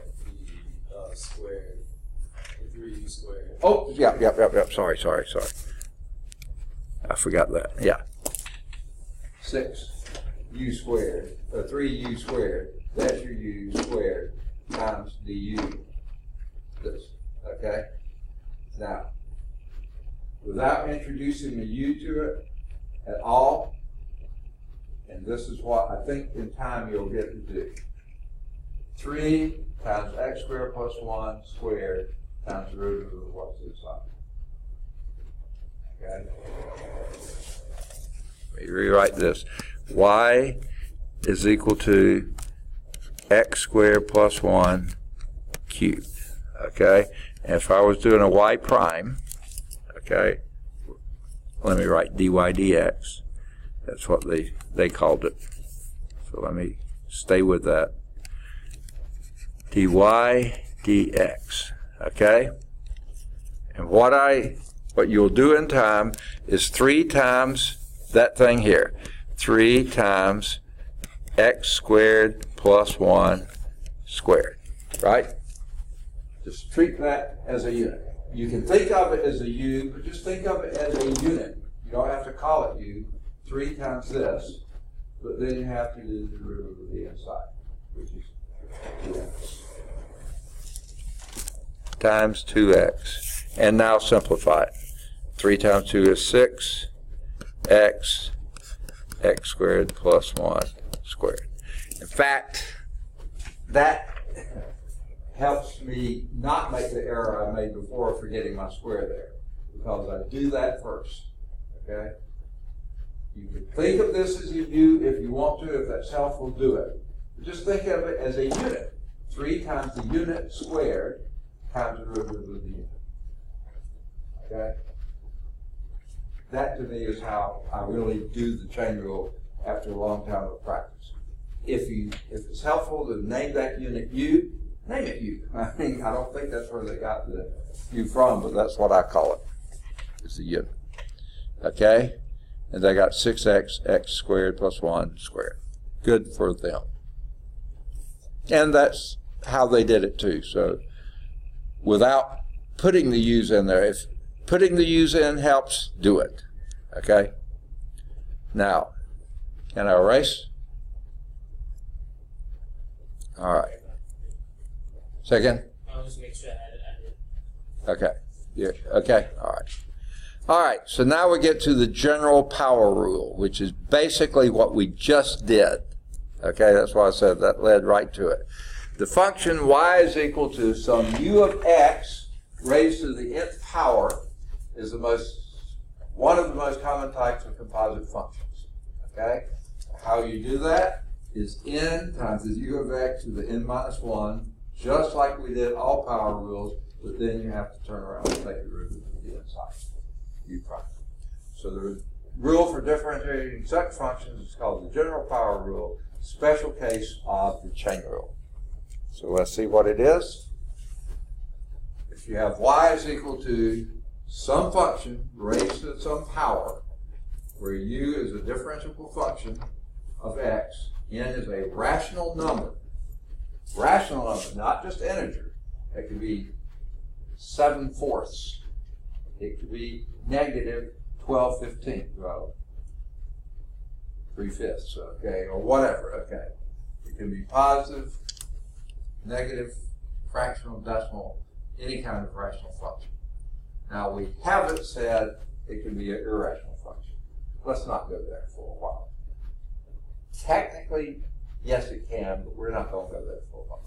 the squared, the 3u squared? oh, yeah, sorry. I forgot that, yeah. 6u squared, or 3u squared, that's your u squared times du, this, okay? Now, without introducing a u to it at all, and this is what I think in time you'll get to do. 3 times x squared plus 1 squared times the root of what's inside. Okay? Let me rewrite this. Y is equal to x squared plus 1 cubed. Okay? And if I was doing a y prime, okay, let me write dy dx. That's what they called it. So let me stay with that. Dy dx. Okay? And what you'll do in time is 3 times that thing here. 3 times x squared plus 1 squared, right? Just treat that as a unit. You can think of it as a u, but just think of it as a unit. You don't have to call it u. 3 times this, but then you have to do the derivative of the inside, which is 2x times 2x. And now simplify it. 3 times 2 is 6, x squared plus 1 squared. In fact, that helps me not make the error I made before of forgetting my square there, because I do that first, okay? You can think of this as you do if you want to. If that's helpful, do it. But just think of it as a unit. 3 times the unit squared times the derivative of the unit, okay? That to me is how I really do the chain rule after a long time of practice. If it's helpful to name that unit u, name it u. I mean, I don't think that's where they got the u from, but that's what I call it. It's a unit. Okay? And they got 6x, x squared plus 1 squared. Good for them. And that's how they did it too. So without putting the u's in there, if putting the u's in helps, do it. Okay? Now, can I erase? All right. Second? I'll just make sure I had it. Okay. Yeah. Okay. All right. All right. So now we get to the general power rule, which is basically what we just did. Okay. That's why I said that led right to it. The function y is equal to some u of x raised to the nth power is one of the most common types of composite functions. Okay. How you do that is n times the u of x to the n minus 1, just like we did all power rules, but then you have to turn around and take the derivative of the inside, u prime. So the rule for differentiating such functions is called the general power rule, special case of the chain rule. So let's see what it is. If you have y is equal to some function raised to some power, where u is a differentiable function of x, n is a rational number. Rational number, not just integer. It could be 7/4. It could be negative 12/15. Well, 3/5, okay, or whatever, okay. It can be positive, negative, fractional, decimal, any kind of rational function. Now, we haven't said it can be an irrational function. Let's not go there for a while. Technically, yes, it can, but we're not going to go there for a while.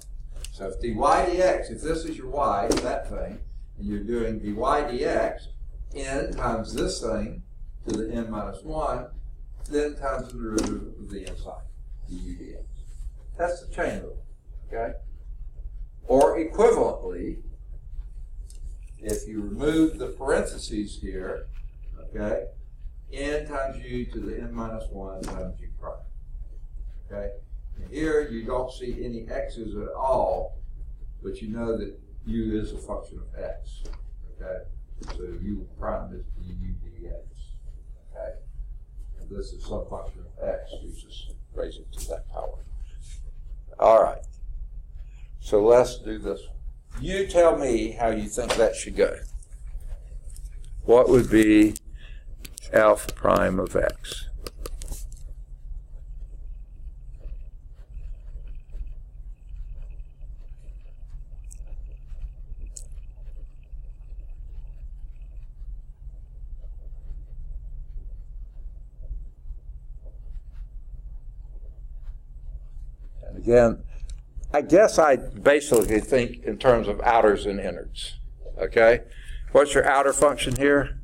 So if dy dx, if this is your y, that thing, and you're doing dy dx, n times this thing to the n minus 1, then times the derivative of the inside, du dx. That's the chain rule, okay? Or equivalently, if you remove the parentheses here, okay, n times u to the n minus 1 times u prime. Okay? And here you don't see any x's at all, but you know that u is a function of x. Okay? So u prime is du dx. Okay? And this is some function of x. We just raise it to that power. All right. So let's do this. You tell me how you think that should go. What would be alpha prime of x? And again, I guess I basically think in terms of outers and innards. Okay? What's your outer function here?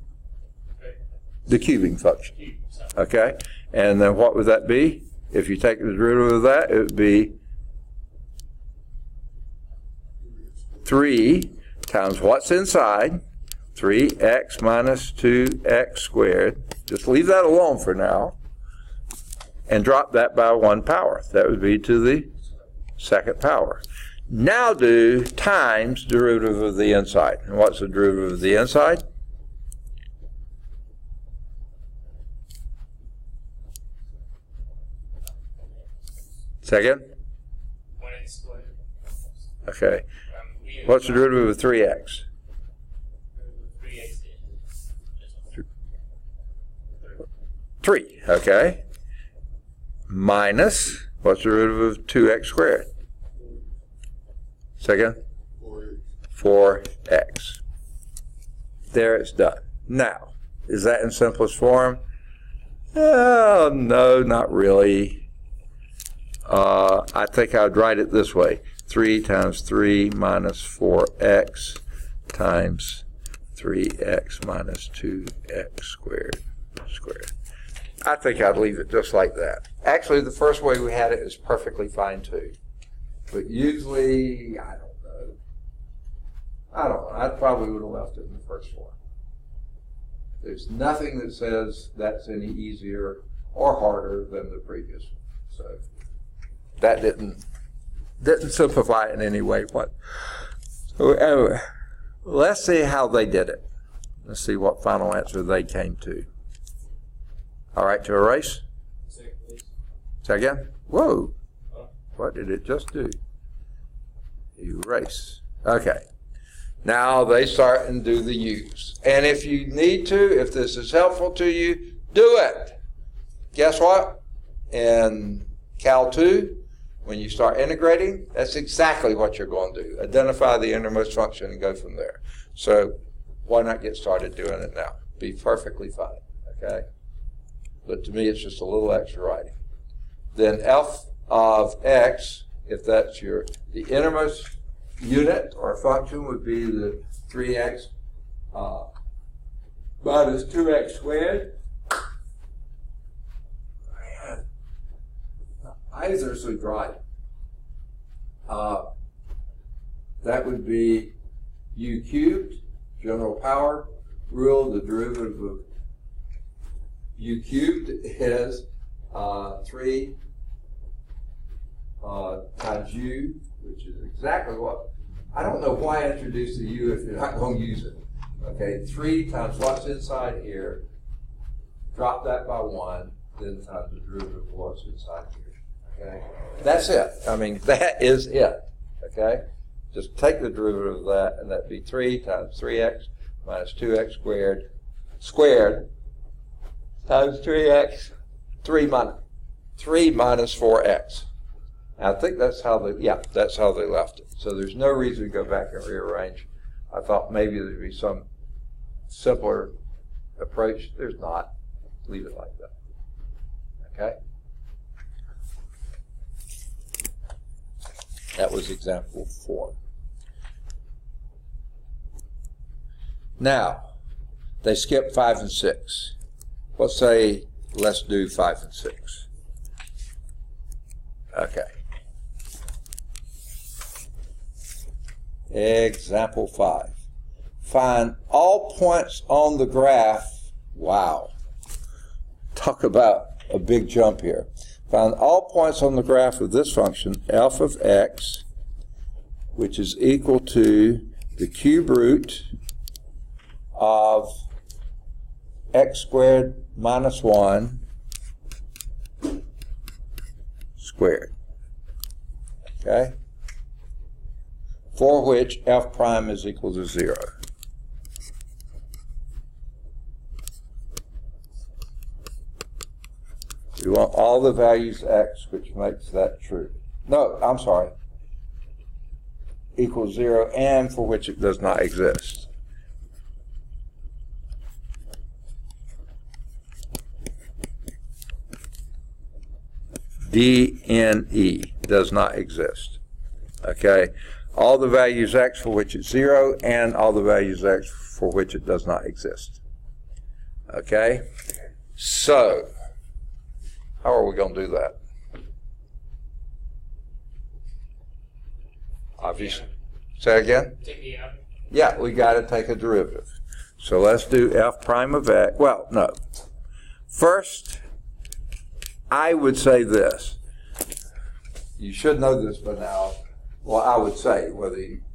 The cubing function. Okay? And then what would that be? If you take the derivative of that, it would be 3 times what's inside, 3x minus 2x squared. Just leave that alone for now. And drop that by 1 power. That would be to the second power. Now do times derivative of the inside. And what's the derivative of the inside? Second? 1x squared. Okay. What's the derivative of 3x? 3x. 3, okay. Minus, what's the derivative of 2x squared? Second? 4x. There, it's done. Now, is that in simplest form? Oh, no, not really. I think I'd write it this way. 3 times 3 minus 4x times 3x minus 2x squared. I think I'd leave it just like that. Actually, the first way we had it is perfectly fine too. But usually, I don't know. I probably would have left it in the first form. There's nothing that says that's any easier or harder than the previous one. So that didn't simplify it in any way. So anyway, let's see how they did it. Let's see what final answer they came to. All right, to erase? Second, please. Say again? Whoa. What did it just do? Erase. Okay. Now they start and do the U's. And if you need to, if this is helpful to you, do it. Guess what? In Cal 2, when you start integrating, that's exactly what you're going to do. Identify the innermost function and go from there. So why not get started doing it now? Be perfectly fine, okay? But to me, it's just a little extra writing. Then f of x, if that's the innermost unit or function, would be the 3x minus 2x squared. Man, eyes are so dry. That would be u cubed, general power rule. The derivative of u cubed is 3 times u, which is exactly what, I don't know why I introduced the u if you're not going to use it. Okay, 3 times what's inside here, drop that by 1, then times the derivative of what's inside here. Okay, that's it. I mean, that is it. Okay, just take the derivative of that, and that'd be 3 times 3x minus 2x squared times 3x, 3 minus 4x. I think that's how that's how they left it. So there's no reason to go back and rearrange. I thought maybe there'd be some simpler approach. There's not. Leave it like that. Okay? That was example 4. Now, they skipped 5 and 6. Let's say, let's do 5 and 6. Okay. Example 5. Find all points on the graph. Wow. Talk about a big jump here. Find all points on the graph of this function, f of x, which is equal to the cube root of x squared minus 1 squared. Okay? For which f prime is equal to 0. We want all the values x, which makes that true. No, I'm sorry. Equals 0, and for which it does not exist. DNE does not exist. Okay? All the values x for which it's 0, and all the values x for which it does not exist. Okay? So, how are we going to do that? Obviously. Say again? Take the f. Yeah, we got to take a derivative. So let's do f prime of x. Well, no. First, I would say this. You should know this by now. Well, I would say,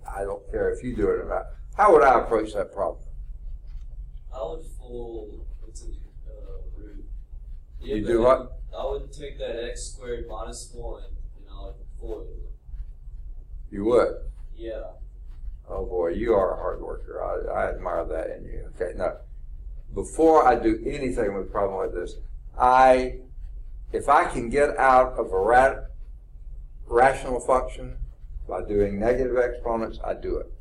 I don't care if you do it or not. How would I approach that problem? I would fold into the root. Yeah, You but do what? I would take that x squared minus 1 and I would fold it. You would? Yeah. Oh boy, you are a hard worker. I admire that in you. Okay, now, before I do anything with a problem like this, if I can get out of a rational function by doing negative exponents, I do it.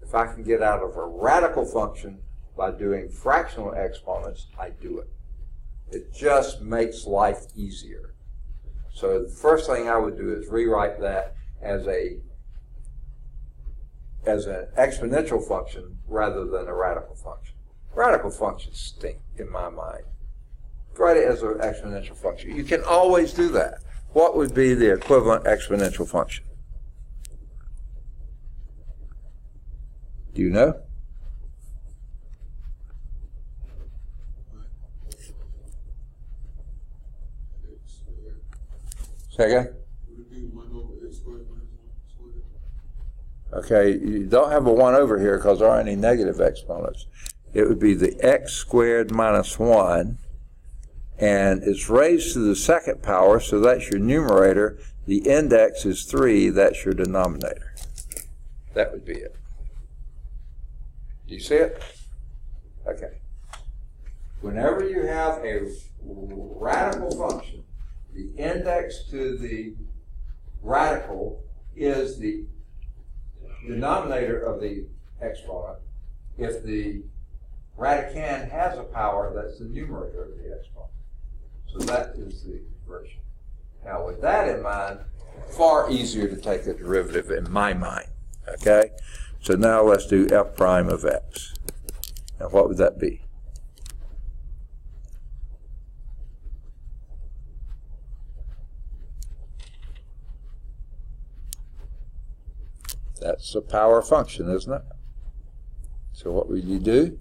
If I can get out of a radical function by doing fractional exponents, I do it. It just makes life easier. So the first thing I would do is rewrite that as an exponential function rather than a radical function. Radical functions stink in my mind. Write it as an exponential function. You can always do that. What would be the equivalent exponential function? Do you know? Second? Okay, you don't have a 1 over here because there aren't any negative exponents. It would be the x squared minus 1, and it's raised to the second power, so that's your numerator. The index is 3, that's your denominator. That would be it. Do you see it? Okay. Whenever you have a radical function, the index to the radical is the denominator of the exponent. If the radicand has a power, that's the numerator of the exponent. So that is the conversion. Now with that in mind, far easier to take a derivative in my mind. Okay? So now let's do f prime of x. Now what would that be? That's a power function, isn't it? So what would you do?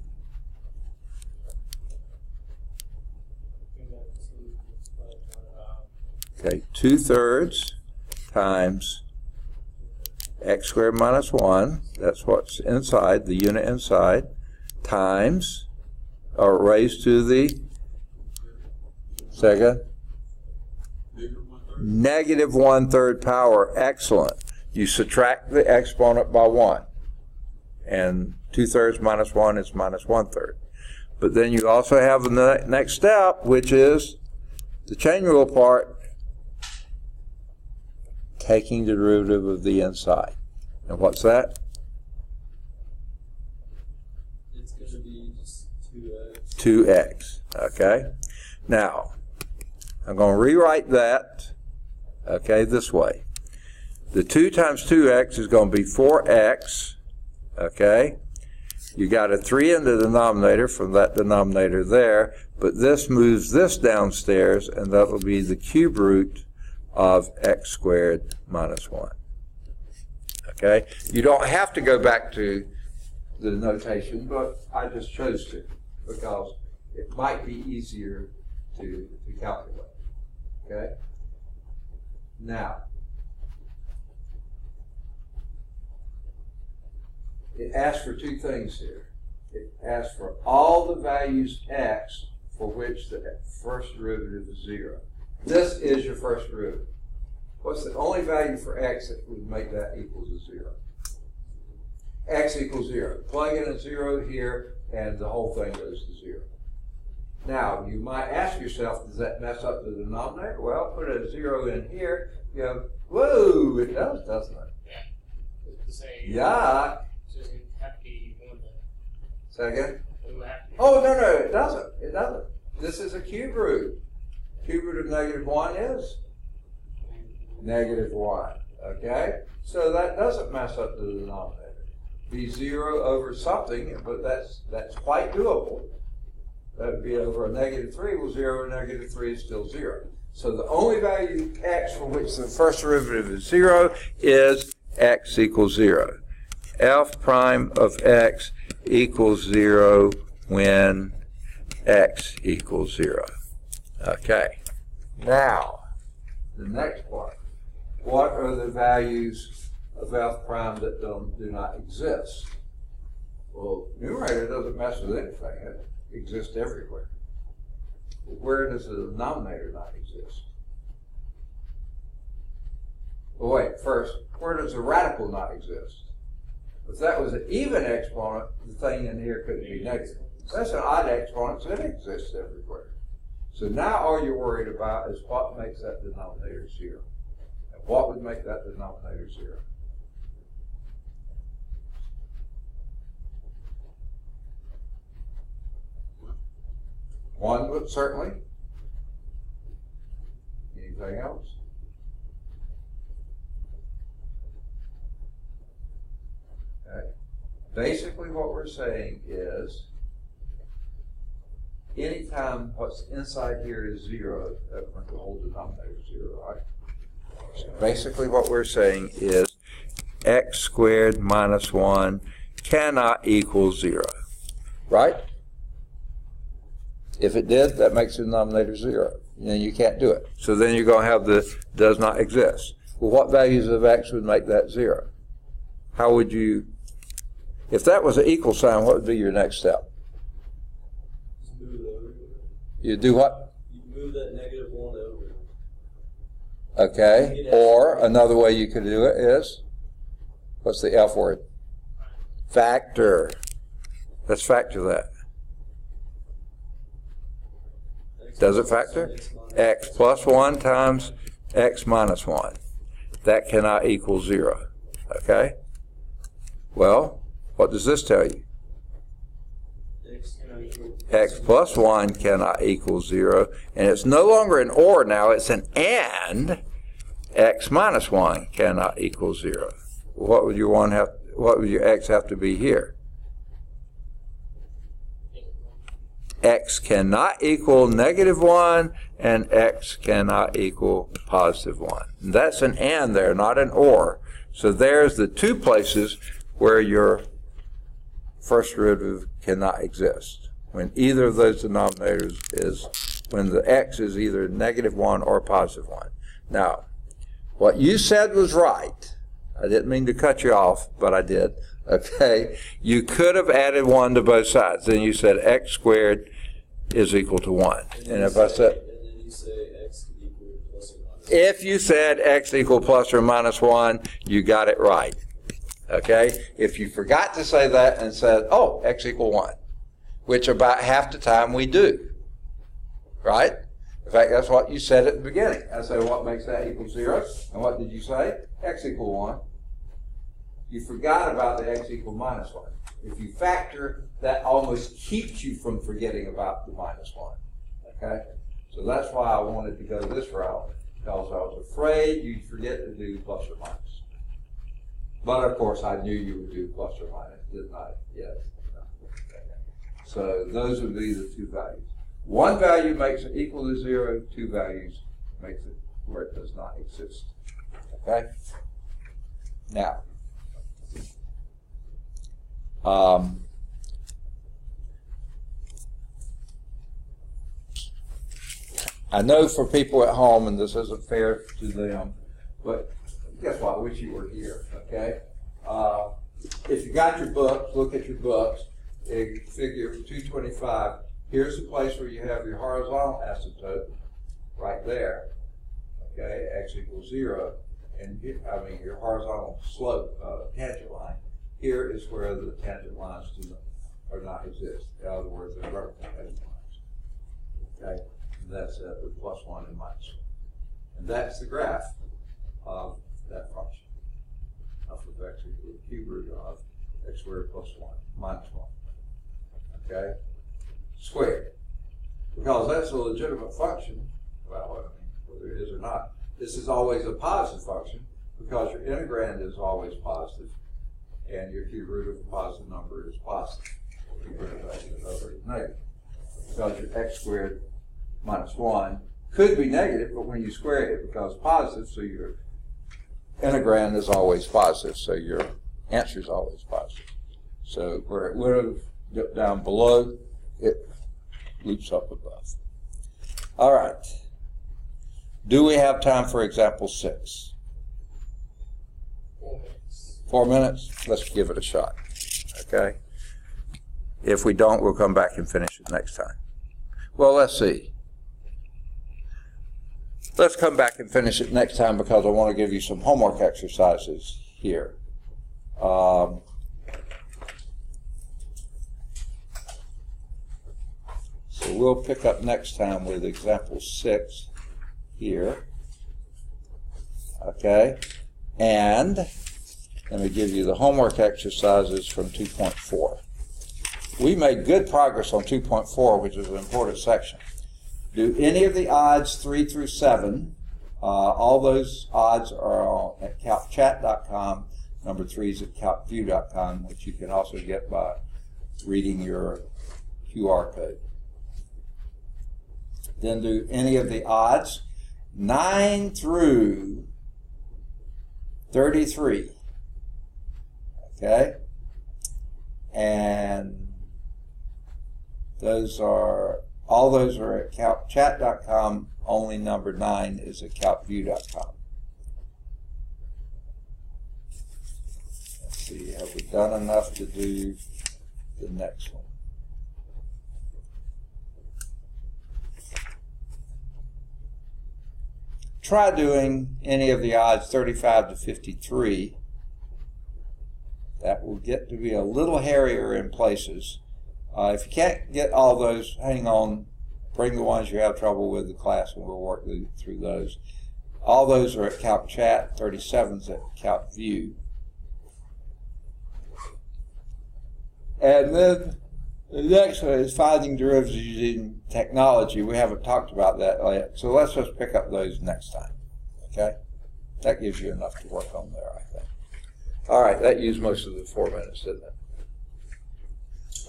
Okay, 2/3 times x squared minus 1, that's what's inside, the unit inside, times, or raised to the second, negative 1/3 power. Excellent. You subtract the exponent by 1, and 2/3 minus 1 is minus 1/3. But then you also have the next step, which is the chain rule part, taking the derivative of the inside. And what's that? It's going to be just 2x. 2x. Okay? Now, I'm going to rewrite that, okay, this way. The 2 times 2x is going to be 4x, okay? You got a 3 in the denominator from that denominator there, but this moves this downstairs, and that will be the cube root of x squared minus 1. Okay? You don't have to go back to the notation, but I just chose to because it might be easier to calculate. Okay? Now, it asks for 2 things here. It asks for all the values x for which the first derivative is 0. This is your first derivative. What's the only value for x that would make that equal to 0? X equals 0. Plug in a 0 here, and the whole thing goes to 0. Now, you might ask yourself, does that mess up the denominator? Well, put a 0 in here. You go, whoa, it does, doesn't it? Yeah. It's the same. Yeah. So it have to be 1 then. Say again? It would have to be. Oh, no, it doesn't. It doesn't. This is a cube root. Cube root of negative 1 is negative 1. Okay? So that doesn't mess up the denominator. Be 0 over something, but that's quite doable. That would be over a negative 3. Well, 0 over negative 3 is still 0. So the only value x for which the first derivative is 0 is x equals 0. F prime of x equals 0 when x equals 0. Okay. Now, the next part. What are the values of f prime that do not exist. Well, numerator doesn't mess with anything. It exists everywhere. Where does the denominator not exist? Well, wait, first, where does the radical not exist? If that was an even exponent, the thing in here couldn't be negative. If that's an odd exponent, so it exists everywhere. So now all you're worried about is what makes that denominator 0. And what would make that denominator 0? One would certainly. Anything else? Okay. Basically what we're saying is anytime what's inside here is 0, that means the whole denominator is 0, right? So basically what we're saying is x squared minus 1 cannot equal 0, right? If it did, that makes the denominator 0. And you can't do it. So then you're going to have the does not exist. Well, what values of x would make that 0? How would you, if that was an equal sign, what would be your next step? Just move it over. You do what? You move that negative 1 over. Okay. Or another way you could do it is, what's the F word? Factor. Let's factor that. Does it factor? X plus 1 times x minus 1. That cannot equal 0. Okay? Well, what does this tell you? X plus 1 cannot equal 0. And it's no longer an or now, it's an and. X minus 1 cannot equal 0. What would what would your x have to be here? X cannot equal negative 1, and x cannot equal positive 1. And that's an and there, not an or. So there's the two places where your first derivative cannot exist. When either of those denominators is, when the x is either negative 1 or positive 1. Now, what you said was right. I didn't mean to cut you off, but I did. Okay? You could have added 1 to both sides. Then you said x squared is equal to 1. And if I said, and then you say x equal plus or minus 1. if you said x equal plus or minus 1, you got it right. Okay? If you forgot to say that and said, oh, x equal 1, which about half the time we do. Right? In fact, that's what you said at the beginning. I said, what makes that equal 0? And what did you say? X equal 1. You forgot about the x equal minus 1. If you factor, that almost keeps you from forgetting about the minus 1. Okay? So that's why I wanted to go this route, because I was afraid you'd forget to do plus or minus. But of course, I knew you would do plus or minus, didn't I? Yes. So those would be the two values. One value makes it equal to 0, two values makes it where it does not exist. Okay? Now, I know for people at home, and this isn't fair to them, but guess what? I wish you were here, okay? If you got your books, look at your books. In figure 225, here's the place where you have your horizontal asymptote right there, okay? X equals 0, and your horizontal slope, tangent line. Here is where the tangent lines do not exist. In other words, they're vertical tangent lines. Okay? And that's with plus 1 and minus 1. And that's the graph of that function. F of x equals the cube root of x squared plus 1 minus 1. Okay? Squared. Because that's a legitimate function, well, whether it is or not, this is always a positive function because your integrand is always positive. And your cube root of a positive number is positive. Cube root of a number is negative. Because your x squared minus 1 could be negative, but when you square it, it becomes positive, so your integrand is always positive, so your answer is always positive. So where it would have dipped down below, it loops up above. All right. Do we have time for example 6? 4 minutes. 4 minutes? Let's give it a shot. Okay? If we don't, we'll come back and finish it next time. Well, let's see. Let's come back and finish it next time because I want to give you some homework exercises here. So we'll pick up next time with example 6 here. Okay? And let me give you the homework exercises from 2.4. We made good progress on 2.4, which is an important section. Do any of the odds 3 through 7. All those odds are at calcchat.com. Number 3 is at calcview.com, which you can also get by reading your QR code. Then do any of the odds 9 through 33. Okay? And all those are at calcchat.com. Only number 9 is at calcview.com. Let's see, have we done enough to do the next one? Try doing any of the odds 35 to 53. That will get to be a little hairier in places. If you can't get all those, hang on. Bring the ones you have trouble with to class and we'll work through those. All those are at CalcChat, 37's at CalcView. And then the next one is finding derivatives using technology. We haven't talked about that yet, so let's just pick up those next time. Okay? That gives you enough to work on there, I think. All right, that used most of the 4 minutes, didn't it?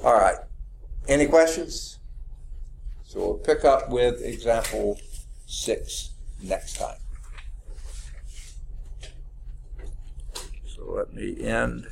All right. Any questions? So we'll pick up with example 6 next time. So let me end